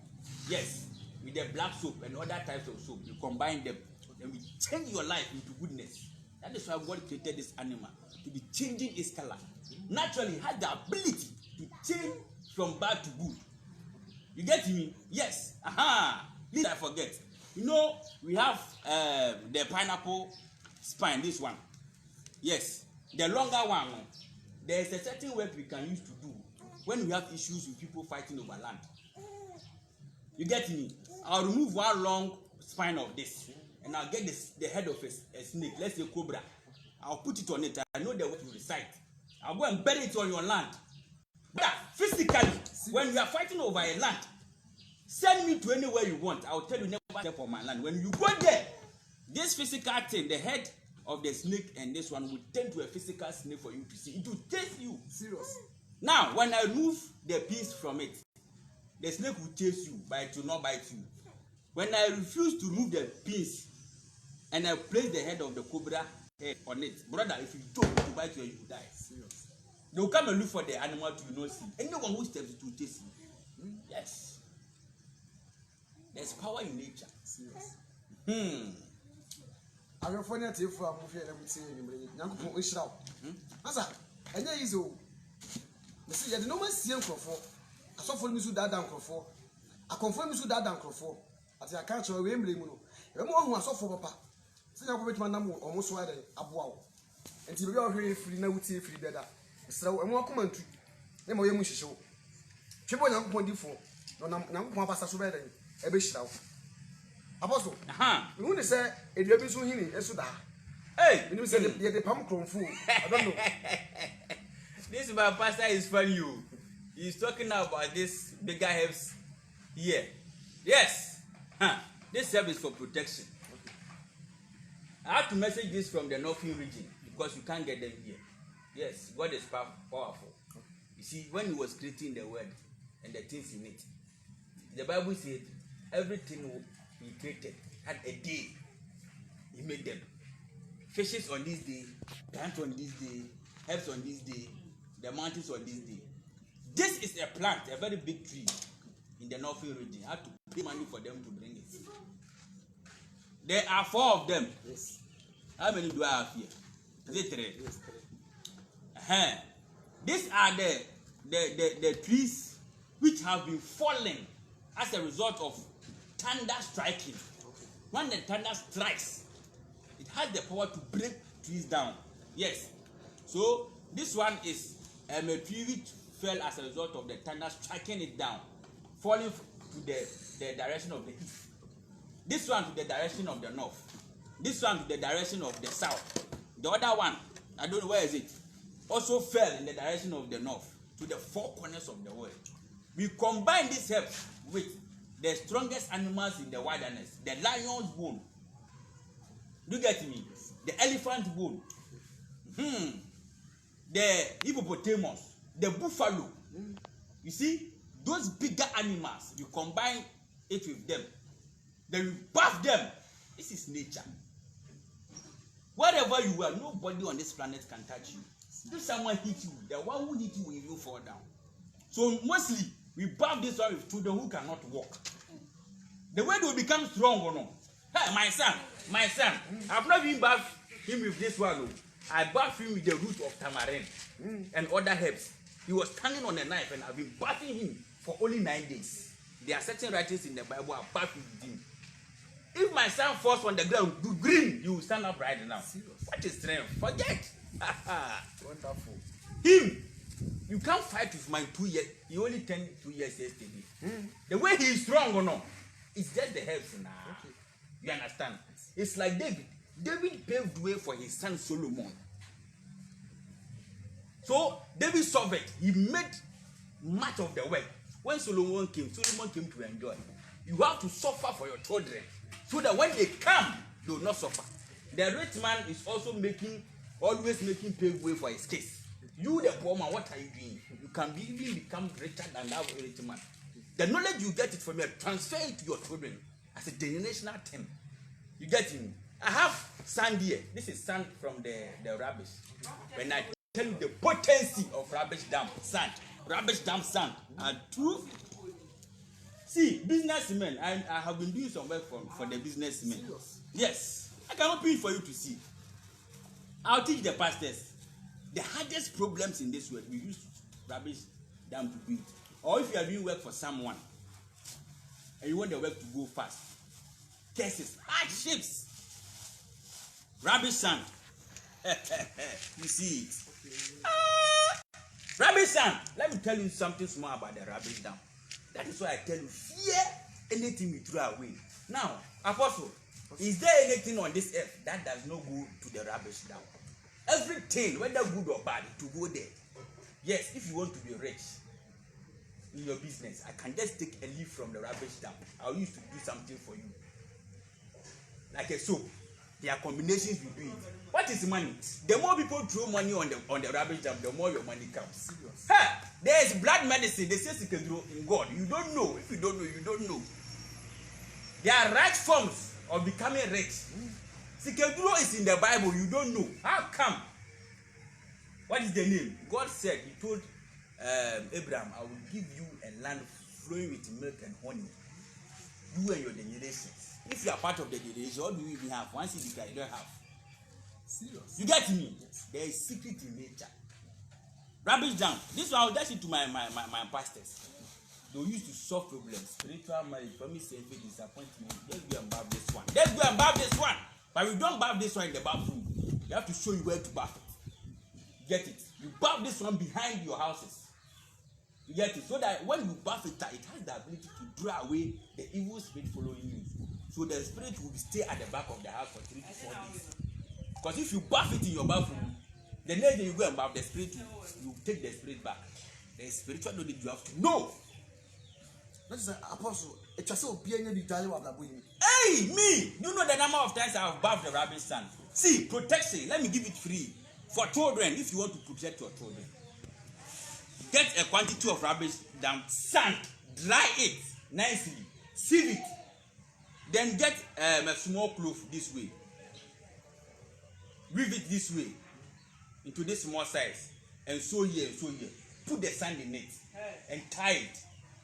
Yes, with the black soap and other types of soap, you combine them and we change your life into goodness. That is why God created this animal, to be changing its color. Naturally, it has the ability to change from bad to good. You get me? Yes. This I forget. You know, we have the pineapple spine, this one. Yes, the longer one. There is a certain work we can use to do when we have issues with people fighting over land. You get me? I'll remove one long spine of this, and I'll get the head of a snake, let's say cobra. I'll put it on it. I know the way to recite. I'll go and bury it on your land. But physically, when we are fighting over a land, send me to anywhere you want. I'll tell you never step on my land. When you go there, this physical thing, the head of the snake and this one will turn to a physical snake for you to see. It will chase you. Serious. Now, when I remove the piece from it, the snake will chase you, but it will not bite you. When I refuse to remove the piece and I place the head of the cobra head on it, brother, if you don't to bite you, you will die. Serious. They will come and look for the animal to not see. Anyone who steps it will chase you. Yes. There's power in nature. Serious. I'm your funny to for a movie and everything. Yanko wish out. Asa, and there is all. You see, the normal CM Crawford. I saw for me to that down Crawford. I confirm you to that down Crawford. At a country where Wembley Muno. The more who I saw for Papa. See, I go with my number almost wider. Abuao. And till we are here free now with free better. So, and more common to them or you show. Triple young point for. No, now, Papa Subedan. A bit shout. Apostle. You want to say, if you have been so healing, yes, so that. Hey, you say the palm crown fool. I don't know. This my pastor is funny. He's talking about this bigger herbs here. Yes. This herb is for protection. I have to message this from the northern region because you can't get them here. Yes, God is powerful. You see, when he was creating the world and the things in it, the Bible said everything he created had a day. He made them. fishes on this day, plants on this day, herbs on this day, the mountains on this day. This is a plant, a very big tree in the northern region. I have to pay money for them to bring it. There are 4 of them. Yes. How many do I have here? Is it 3? Yes, 3. These are the trees which have been falling as a result of thunder striking. Okay. When the thunder strikes, it has the power to break trees down. Yes. So this one is a tree which fell as a result of the thunder striking it down, falling to the direction of the east. This one to the direction of the north. This one to the direction of the south. The other one, I don't know where is it, also fell in the direction of the north to the 4 corners of the world. We combine this herbs with the strongest animals in the wilderness, the lion's bone. Do you get me? The elephant bone. The hippopotamus, the buffalo. You see, those bigger animals, you combine it with them. Then you buff them. This is nature. Wherever you are, nobody on this planet can touch you. If someone hits you, the one who hits you will even fall down. So mostly, we buff this one with children who cannot walk. The way they will become strong or no. Hey, my son, I've not even buffed him with this one. No. I buffed him with the root of tamarind and other herbs. He was standing on a knife and I've been buffing him for only 9 days. There are certain writings in the Bible about buffing him. If my son falls on the ground, do green, you will stand up right now. Serious? What is strength? Forget. Wonderful. Him, you can't fight with my 2 years. He only turned 2 years yesterday. The way he is strong or no, it's just the herbs now. Okay. You understand? It's like David. David paved way for his son Solomon. So David solved it. He made much of the work. When Solomon came to enjoy. You have to suffer for your children, so that when they come, they will not suffer. The rich man is also always making pave way for his case. You, the poor man, what are you doing? You can even become richer than that rich man. The knowledge you get it from here, transfer it to your children as a generational thing. You get me? I have sand here. This is sand from the rubbish. When I tell you the potency of rubbish dump sand, and true. See, businessmen, I have been doing some work for the businessmen. Yes, I can open it for you to see. I'll teach the pastors. The hardest problems in this world, we use rubbish dump to build. Or if you are doing work for someone, and you want the work to go fast, cases, hardships, rubbish sand. You see it. Rubbish sand. Let me tell you something small about the rubbish dump. That is why I tell you, fear anything we throw away. Now, Apostle, is there anything on this earth that does not go to the rubbish dump? Everything, whether good or bad, to go there. Yes, if you want to be rich in your business, I can just take a leaf from the rubbish dump. I used to do something for you. Like a soap. There are combinations we do it. What is money? The more people throw money on the rubbish dump, the more your money comes. Hey, there is blood medicine. They say you can grow in God. You don't know. If you don't know, you don't know. There are right forms of becoming rich. Sikaduro is in the Bible. You don't know. How come? What is the name? God said, He told Abraham, I will give you a land flowing with milk and honey. You and your generations. If you are part of the generation, what do you even have? Once you don't have. Serious? You get me? Yes. There is secret in nature. Rubbish dump. This one I will dash it to my pastors. They used to solve problems. Spiritual marriage, promise, envy, disappointment. Let's go and bath this one. Let's go and bath this one. But we don't bath this one in the bathroom. You have to show you where to bath it. Get it? You bath this one behind your houses. You get it? So that when you bath it has the ability to draw away the evil spirit following you. So the spirit will stay at the back of the house for 3 to 4 days. Because if you bath it in your bathroom, the next day you go and bath, the spirit will take the spirit back. The spiritual knowledge you have to know. That is an apostle. It just so be any detail of that boy. Hey, me! You know the number of times I have bathed the rubbish sand. See, protection. Let me give it free for children. If you want to protect your children, get a quantity of rubbish dump sand, dry it nicely, sieve it, then get a small cloth this way. weave it this way into this small size and sew here and sew here. Put the sand in it and tie it.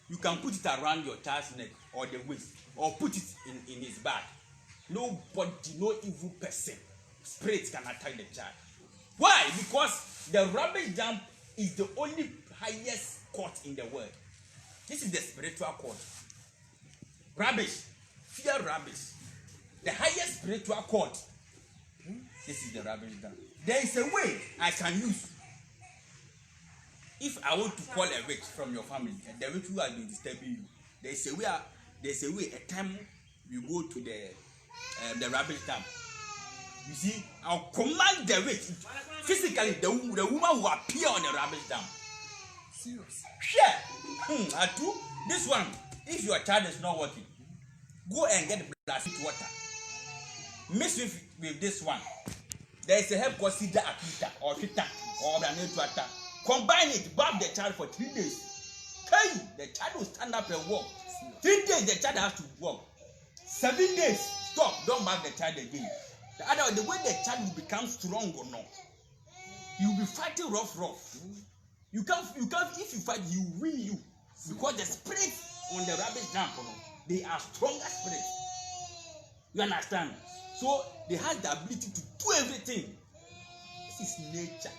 You can put it around your child's neck or the waist, or put it in his bag. Nobody, no evil person, spirit can attack the child. Why? Because the rubbish dump is the only highest court in the world. This is the spiritual court. Rubbish, fear rubbish. The highest spiritual court. This is the rubbish dump. There is a way I can use. If I want to call a witch from your family, and the witch who has been disturbing you, there is a way, a time you go to the rubbish dump. You see, I'll command the witch physically, the woman who appear on the rubbish dump. Serious. Sure. Atu, this one, if your child is not working, go and get plastic water. Mix with this one. There is a herb called Sida Akita or Kita or Branetuata. Combine it, bath the child for 3 days. Okay, the child will stand up and walk. 3 days, the child has to walk. 7 days, stop, don't bath the child again. The way the child will become strong or not, he will be fighting rough. You can't, if you fight, he will win you. Because the spirits on the rubbish dump, they are stronger spirits. You understand? So they have the ability to do everything. This is nature.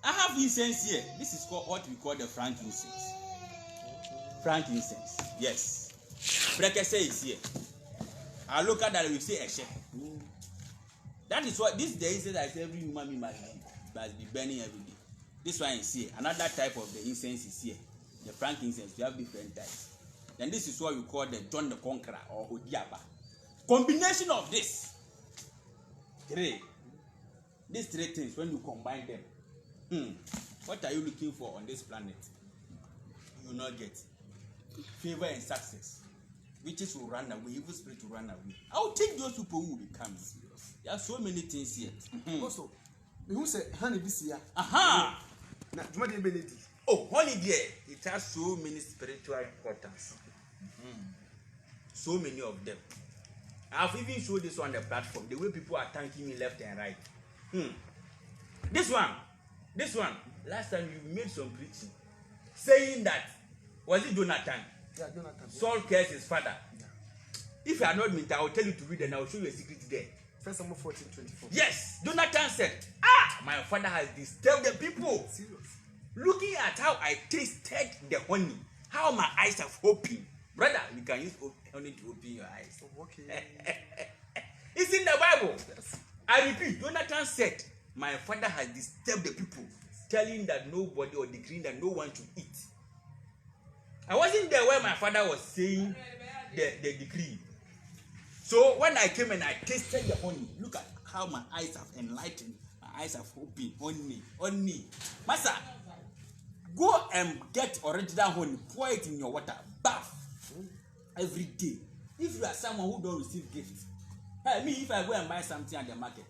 I have incense here. This is called what we call the frankincense. Frankincense, yes. Prekese is here. I look at that, we say Eshe. That is what this day says that every human being must be burning every day. This one is here. Another type of the incense is here. The frankincense, we have different types. Then this is what we call the John the Conqueror or Odiaba. Combination of this these three things, when you combine them, what are you looking for on this planet? You will not get favor and success. Witches will run away, evil spirit will run away. I will take those people who will become serious. There are so many things here. Also, who say honey this year? Aha! Now, Benedict. Oh, holiday. It has so many spiritual importance. So many of them. I've even showed this on the platform. The way people are thanking me left and right. This one. Last time you made some preaching saying that, was it Jonathan? Yeah, Jonathan. Saul cursed his father. Yeah. If you are not meant, I will tell you to read and I will show you a secret there. 1 Samuel 14:24. Yes, Jonathan said, my father has disturbed the people. Serious. Looking at how I tasted the honey, how my eyes have opened. Brother, you can use honey to open your eyes. Okay. It's in the Bible. Yes. I repeat, Jonathan said, my father has disturbed the people, telling that nobody or decreeing that no one should eat. I wasn't there where my father was saying the decree. So when I came and I tasted the honey, look at how my eyes have enlightened, my eyes have opened. Honey. Master, go and get original honey, pour it in your water, bath every day. If you are someone who don't receive gifts, me, if I go and buy something at the market,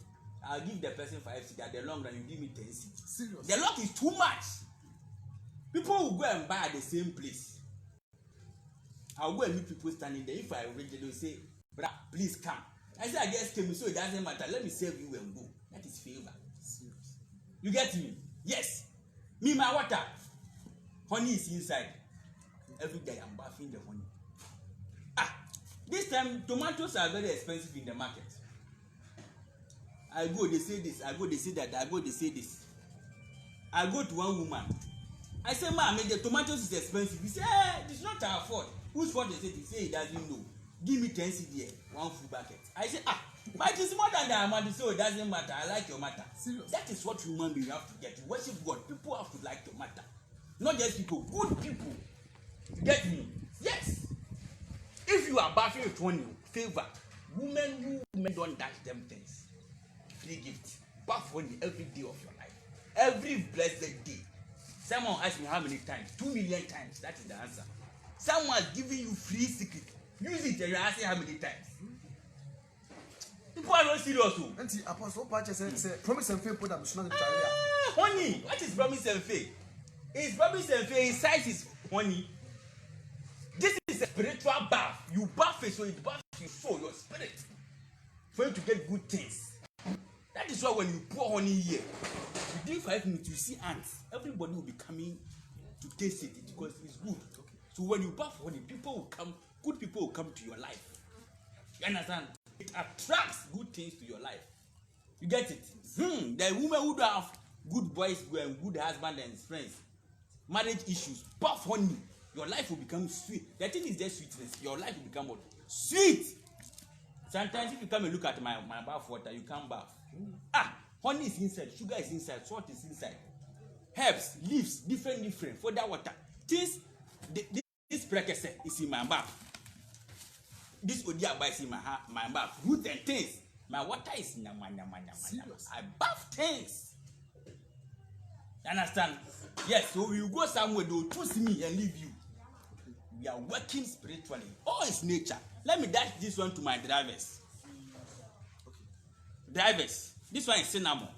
I'll give the person 5 cedis. At the long run, you give me 10 cedis. Serious. The lot is too much. People will go and buy at the same place. I'll go and meet people standing there. If I reach, they will say, "Brah, please come." I say, "I just came, so it doesn't matter. Let me save you and go." That is favor. Serious. You get me? Yes. Me, my water. Honey is inside. Every day I'm bathing the honey. This time tomatoes are very expensive in the market. I go, they say this. I go, they say that. I go, they say this. I go to one woman. I say, "Ma'am, the tomatoes is expensive." He say, "It's not our fault." Whose fault is it? He say he doesn't know. Give me 10 cedis, one full bucket. I say, but it's more than the amount, so it doesn't matter. I like your matter. Serious. That is what human beings have to get. To worship God, people have to like your matter. Not just people, good people. Get me? Yes. If you are bathing with honey, favor, women don't dash them things. Free gift. Bath honey every day of your life. Every blessed day. Someone asked me how many times? 2 million times. That is the answer. Someone is giving you free secret. Use it and you're asking how many times. People are not serious. Auntie, Apostle Pache said, promise and faith put up. Honey, what is promise and faith? It's promise and faith. His size is honey. This is a spiritual bath. You bath it so it baths your soul, your spirit, for you to get good things. That is why when you pour honey here, within 5 minutes you see ants. Everybody will be coming to taste it because it's good. Okay. So when you bath honey, people will come, good people will come to your life. You understand? It attracts good things to your life. You get it? The women who don't have good boys and good husband and friends, marriage issues, bath honey, your life will become sweet. The thing is just sweetness. Your life will become what? Sweet. Sometimes if you come and look at my bath water, you can't bath. Honey is inside, sugar is inside, salt is inside, herbs, leaves, different for that water. This prekese is in my bath. This odiaba is in my bath. Root and things. My water is nyama. I bath things. You understand? Yes, so we will go somewhere, they will choose me and leave you. We are working spiritually. All is nature. Let me dash this one to my drivers. Drivers, this one is cinnamon.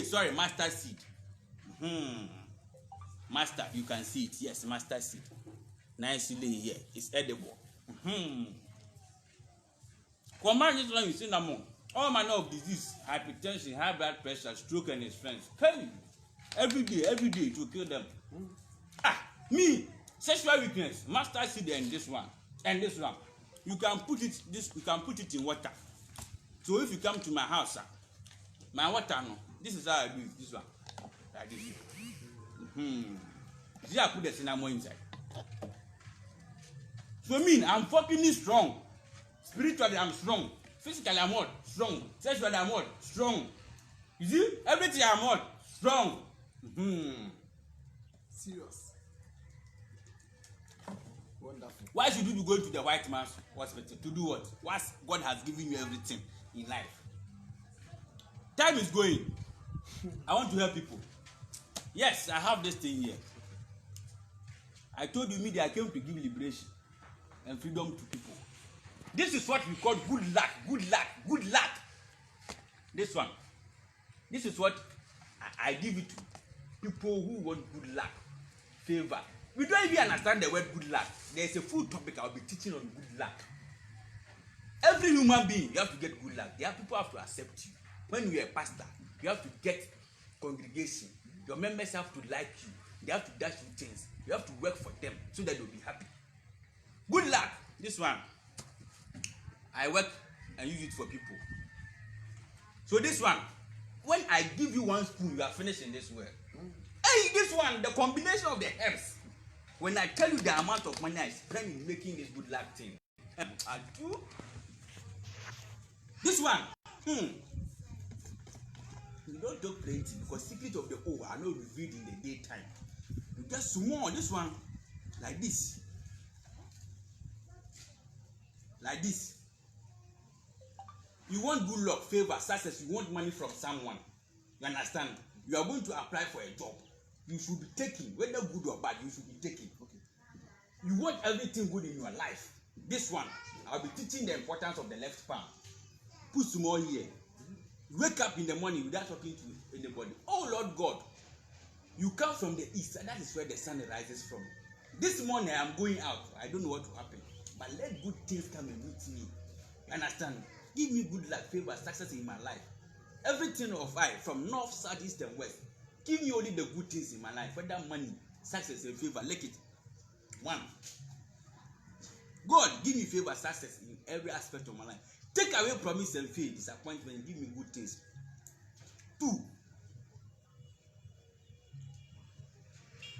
Sorry, mustard seed. Mustard, you can see it. Yes, mustard seed. Nicely here. It's edible. Combine this one with cinnamon. All manner of disease, hypertension, high blood pressure, stroke, and his friends. Hey, every day it will kill them. Me, sexual weakness, mustard seed, and this one. You can put it in water. So if you come to my house, my water, this is how I do it. This one, like this. See, I put the cinnamon inside. So I'm fucking strong. Spiritually, I'm strong. Physically, I'm what? Strong. Sexually, I'm what? Strong. You see, everything I'm what? Strong. Serious. Wonderful. Why should you be going to the white man's hospital to do what? Once God has given you everything in life. Time is going. I want to help people. Yes, I have this thing here. I told you media I came to give liberation and freedom to people. This is what we call good luck. This one. This is what I give it to people who want good luck, favor. We don't even understand the word good luck. There is a full topic I'll be teaching on good luck. Every human being, you have to get good luck. There are people who have to accept you. When you are a pastor, you have to get congregation. Your members have to like you. They have to dash you things. You have to work for them so that they'll be happy. Good luck. This one, I work and use it for people. So this one, when I give you one spoon, you are finished in this world. Hey, this one, the combination of the herbs. When I tell you the amount of money I spend in making this good luck thing, I do. This one, you don't talk plenty because secret of the O are not revealed in the daytime. You get small. This one, like this. Like this. You want good luck, favor, success. You want money from someone. You understand? You are going to apply for a job. You should be taking, whether good or bad, you should be taking. Okay. You want everything good in your life. This one, I'll be teaching the importance of the left palm. Put small here. Wake up in the morning without talking to anybody. Oh Lord God, you come from the east, and that is where the sun rises from. This morning I am going out. I don't know what will happen, but let good things come and meet me. You understand? Give me good luck, favor, success in my life. Everything of I, from north, south, east, and west. Give me only the good things in my life, whether money, success, and favor. Like it. 1. God, give me favor, success in every aspect of my life. Take away promise and faith, disappointment, give me good things. 2.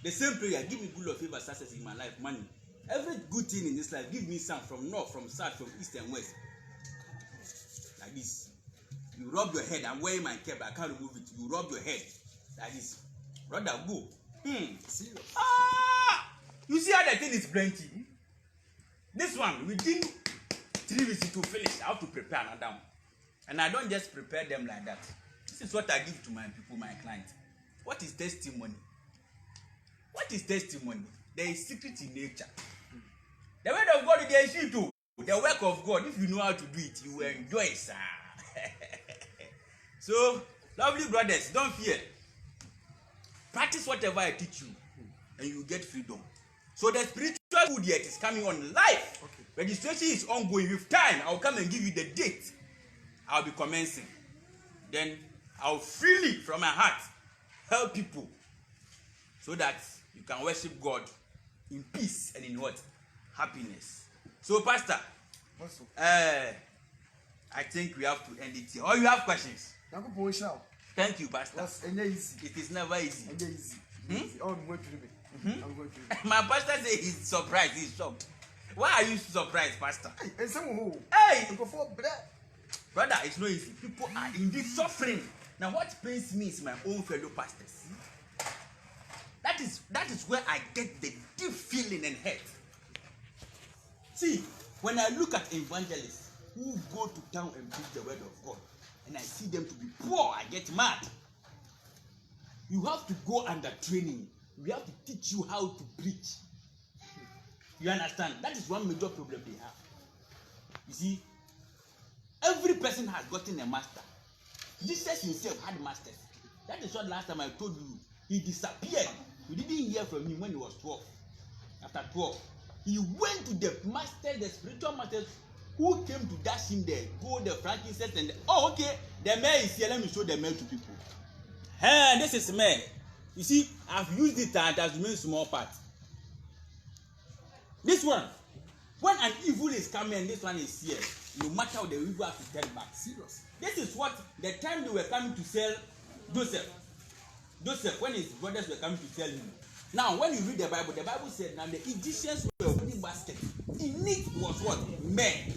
The same prayer, give me good luck, favor, success in my life, money. Every good thing in this life, give me some from north, from south, from east and west. Like this. You rub your head. I'm wearing my cap, I can't remove it. You rub your head. Like this. Brother, go. Serious. You see how the thing is plenty? This one, within 3 weeks to finish, I have to prepare another one. And I don't just prepare them like that. This is what I give to my people, my clients. What is testimony? What is testimony? There is secret in nature. The word of God is you too. The work of God, if you know how to do it, you will enjoy it, sir. So, lovely brothers, don't fear. Practice whatever I teach you, and you get freedom. So the spiritual food yet is coming on live. Okay. Registration is ongoing. With time, I'll come and give you the date. I'll be commencing. then I'll freely from my heart help people so that you can worship God in peace and in what? Happiness. So, Pastor, I think we have to end it here. Or you have questions? Thank you, Pastor. It is never easy. My pastor says he's surprised, he's shocked. Why are you surprised, Pastor? Hey! Brother, it's not easy. People are indeed suffering. Now, what pains me is my own fellow pastors. That is where I get the deep feeling and hurt. See, when I look at evangelists who go to town and preach the word of God, and I see them to be poor, I get mad. You have to go under training. We have to teach you how to preach. You understand? That is one major problem they have. You see, every person has gotten a master. Jesus himself had masters. That is what last time I told you. He disappeared. We didn't hear from him when he was 12. After 12, he went to the master, the spiritual masters who came to dash him there. Go the frankincense and the mayor is here. Let me show the mayor to people. Hey, this is mayor. You see, I've used it and it has remained small part. This one, when an evil is coming and this one is here, no matter how the evil has to turn back. Serious. This is what the time they were coming to sell Joseph, when his brothers were coming to sell him. Now, when you read the Bible said now the Egyptians were opening baskets. In it was what? Men.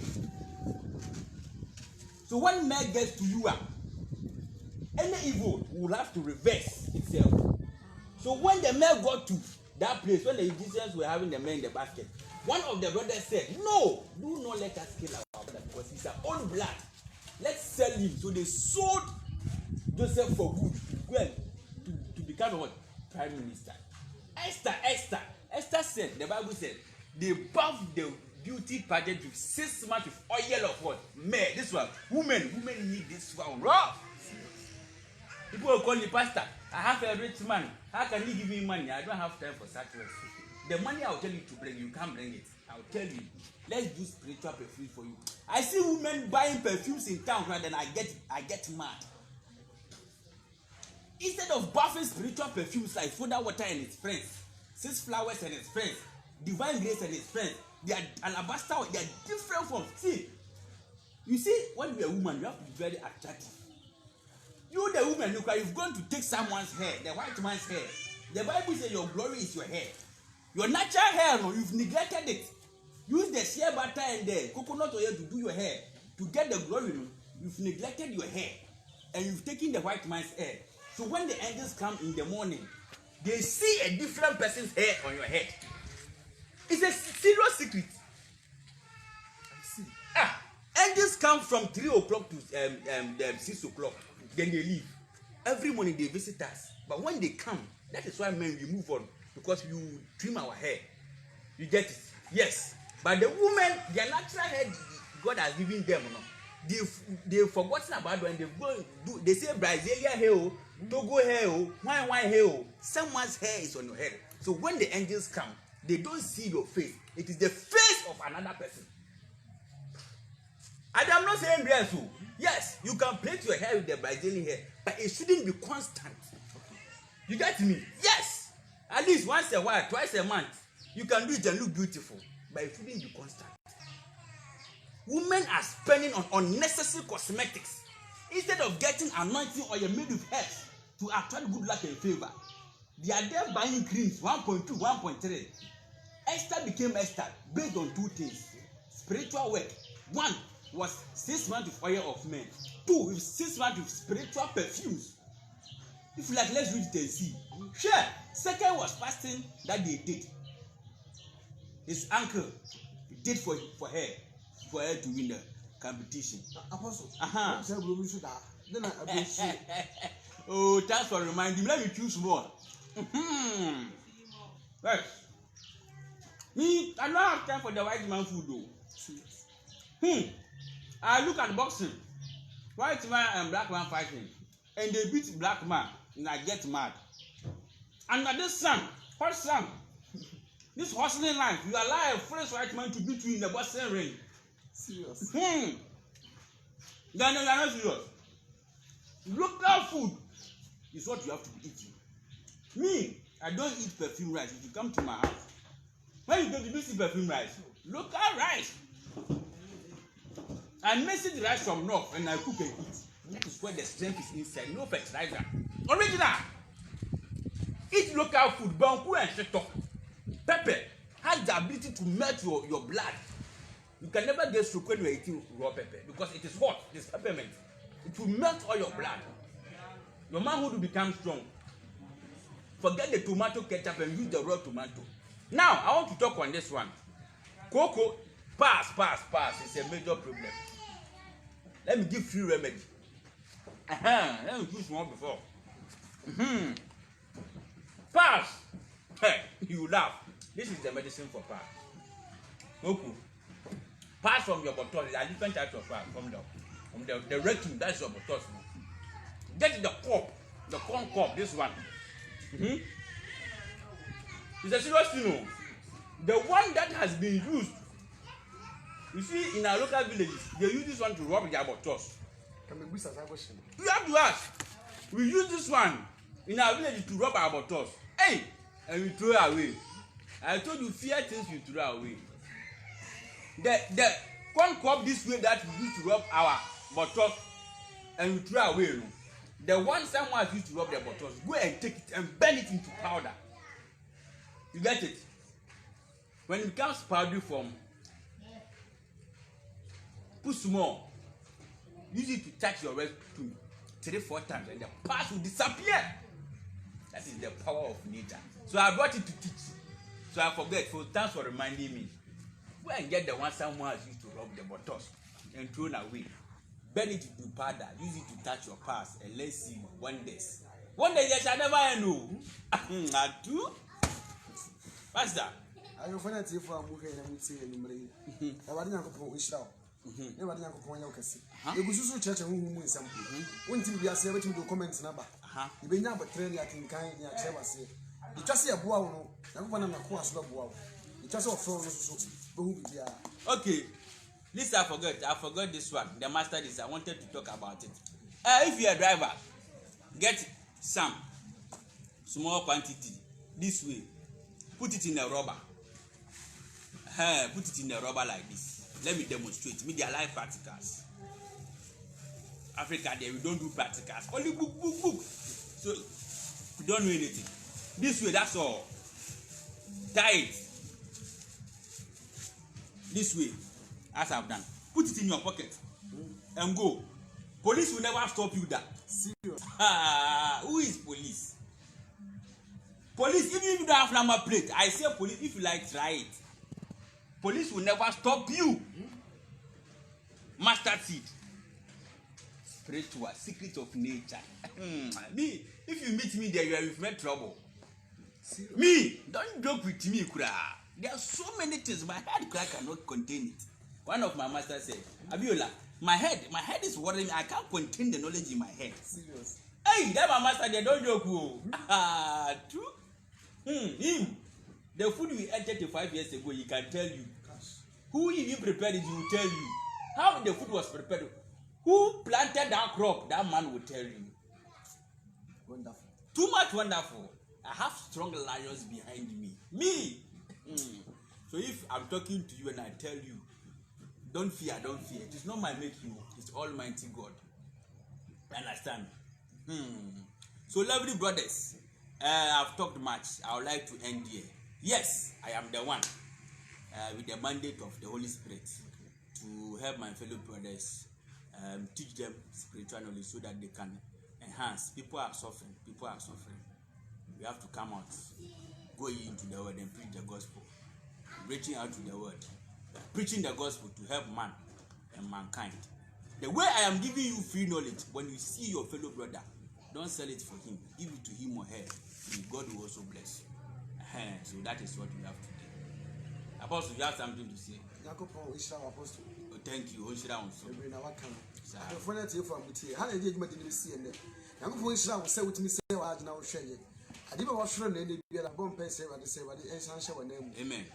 So when men gets to you, any evil will have to reverse itself. So when the men got to that place, when the Egyptians were having the men in the basket, one of the brothers said, "No, do not let us kill our brother because he's our own blood. Let's sell him." So they sold Joseph for good to become what? Prime Minister. Esther said, the Bible said, they bathed the beauty pageant with 6 months with oil of what? Men. This one, women need this one raw. People will call me, "Pastor, I have a rich man. How can you give me money? I don't have time for such work. The money I'll tell you to bring, you can't bring it. I'll tell you. Let's do spiritual perfume for you." I see women buying perfumes in town, right? Then I get mad. Instead of buffing spiritual perfumes like Soda Water and its friends, 6 Flowers and its friends, Divine Grace and its friends, they are alabaster, they are different forms. See, you see, when you're a woman, you have to be very attractive. You, the woman, look, you've gone to take someone's hair, the white man's hair. The Bible says your glory is your hair. Your natural hair, no, you've neglected it. Use the shea butter and the coconut oil to do your hair. To get the glory, no, you've neglected your hair. And you've taken the white man's hair. So when the angels come in the morning, they see a different person's hair on your head. It's a serious secret. I see. Angels come from 3 o'clock to 6 o'clock. Then they leave. Every morning they visit us. But when they come, that is why men, we move on. Because you trim our hair. You get it? Yes. But the women, their natural hair, God has given them. No? They've forgotten about when they go do. They say Brazilian hair, Togo hair, wine hair. Someone's hair is on your head. So when the angels come, they don't see your face. It is the face of another person. And I'm not saying dress. Yes, you can plait your hair with the Brazilian hair, but it shouldn't be constant. You get me? Yes. At least once a while, twice a month, you can do it and look beautiful, but it shouldn't be constant. Women are spending on unnecessary cosmetics instead of getting anointing oil made with herbs to attract good luck and favor. They are there buying creams 1.2, 1.3. Esther became Esther based on 2 things: spiritual work. 1 was 6 months with oil of men. 2 with 6 months with spiritual perfumes. If you like, let's read it and see. Sure. 2nd was fasting that they did. His uncle did for her to win the competition. Apostle. Oh, thanks for reminding me. Let me choose more. Right. Me, I don't have time for the white man food though. I look at boxing. White man and black man fighting. And they beat black man. And I get mad. And at this sun, hot sun, this hustling life, you allow a fresh white man to beat you in the boxing ring. Serious. Then you are not serious. Local food is what you have to be eating. Me, I don't eat perfume rice. If you come to my house, when you go to see perfume rice, local rice. I mix the rice from north and I cook and eat. That is where the strength is inside. No fertilizer. Original. Eat local food. Banku and sheto. Pepper has the ability to melt your blood. You can never get stroke when you are eating raw pepper because it is hot. It is peppermint. It will melt all your blood. Your manhood will become strong. Forget the tomato ketchup and use the raw tomato. Now, I want to talk on this one. Cocoa, pass. It's a major problem. Let me give free remedy. Let me use one before. Pass. Hey, you laugh. This is the medicine for pass. Cocoa. Pass from your bottle. There are different types of pass. From the rectum, that's your bottle. Get the cup, the corn cup, this one. It's a serious thing. The one that has been used. You see, in our local villages, they use this one to rub their bottles. You have to ask. We use this one in our village to rub our bottles. Hey, and we throw it away. I told you, fear things you throw away. The corn cup this way that we use to rub our bottles and we throw away. The one someone has used to rub their bottles, go and take it and burn it into powder. You get it? When it becomes powdery form, put small. Use it to touch your rectum 3-4 times and the pus will disappear. That is the power of nature. So I brought it to teach. So I forget. So thanks for reminding me. Go and get the one someone has used to rub the bottles and thrown away. Burn it into powder. Use it to touch your pus and let's see wonders. One day you shall never know. Pastor. I will find out if I'm moving and say anymore. I want to go Israel. Never did go on your case. You will also church and whom is something. When you are able to comment number. You may never train like in kind near Trevor say. You just see a bow, and one of the course of wow. You just saw from okay. This I forgot this one. The master this. I wanted to talk about it. If you're a driver, get some small quantity this way. Put it in a rubber. Put it in a rubber like this. Let me demonstrate. Me, they are live practicals. Africa, there we don't do practicals. Only book. So we don't know anything. This way, that's all. Tie it. This way, as I've done. Put it in your pocket and go. Police will never stop you there. Serious. Who is police? Police, even if you don't have number plate, I say police, if you like, try it. Police will never stop you. Mustard seed. Spiritual, secret of nature. Me, if you meet me there, you have met trouble. Serious? Me, don't joke with me, Kura. There are so many things, my head cannot contain it. One of my masters said, Abiola, my head is worrying me. I can't contain the knowledge in my head. Serious. Hey, that my master, they don't joke. True. Him. The food we ate 35 years ago, he can tell you. Who even prepared it, he will tell you. How the food was prepared. Who planted that crop, that man will tell you. Wonderful. Too much wonderful. I have strong lions behind me. Me. So if I'm talking to you and I tell you, don't fear. It is not my making. It's Almighty God. Understand? So lovely brothers, I've talked much. I would like to end here. Yes, I am the one with the mandate of the Holy Spirit to help my fellow brothers, teach them spiritual knowledge so that they can enhance. People are suffering. We have to come out, go into the world and preach the gospel. Reaching out to the world, preaching the gospel to help man and mankind. The way I am giving you free knowledge, when you see your fellow brother, don't sell it for him. Give it to him or her. And God will also bless you. So that is what we have to do. Apostle, you have something to say? Apostle. Oh, thank you. Amen.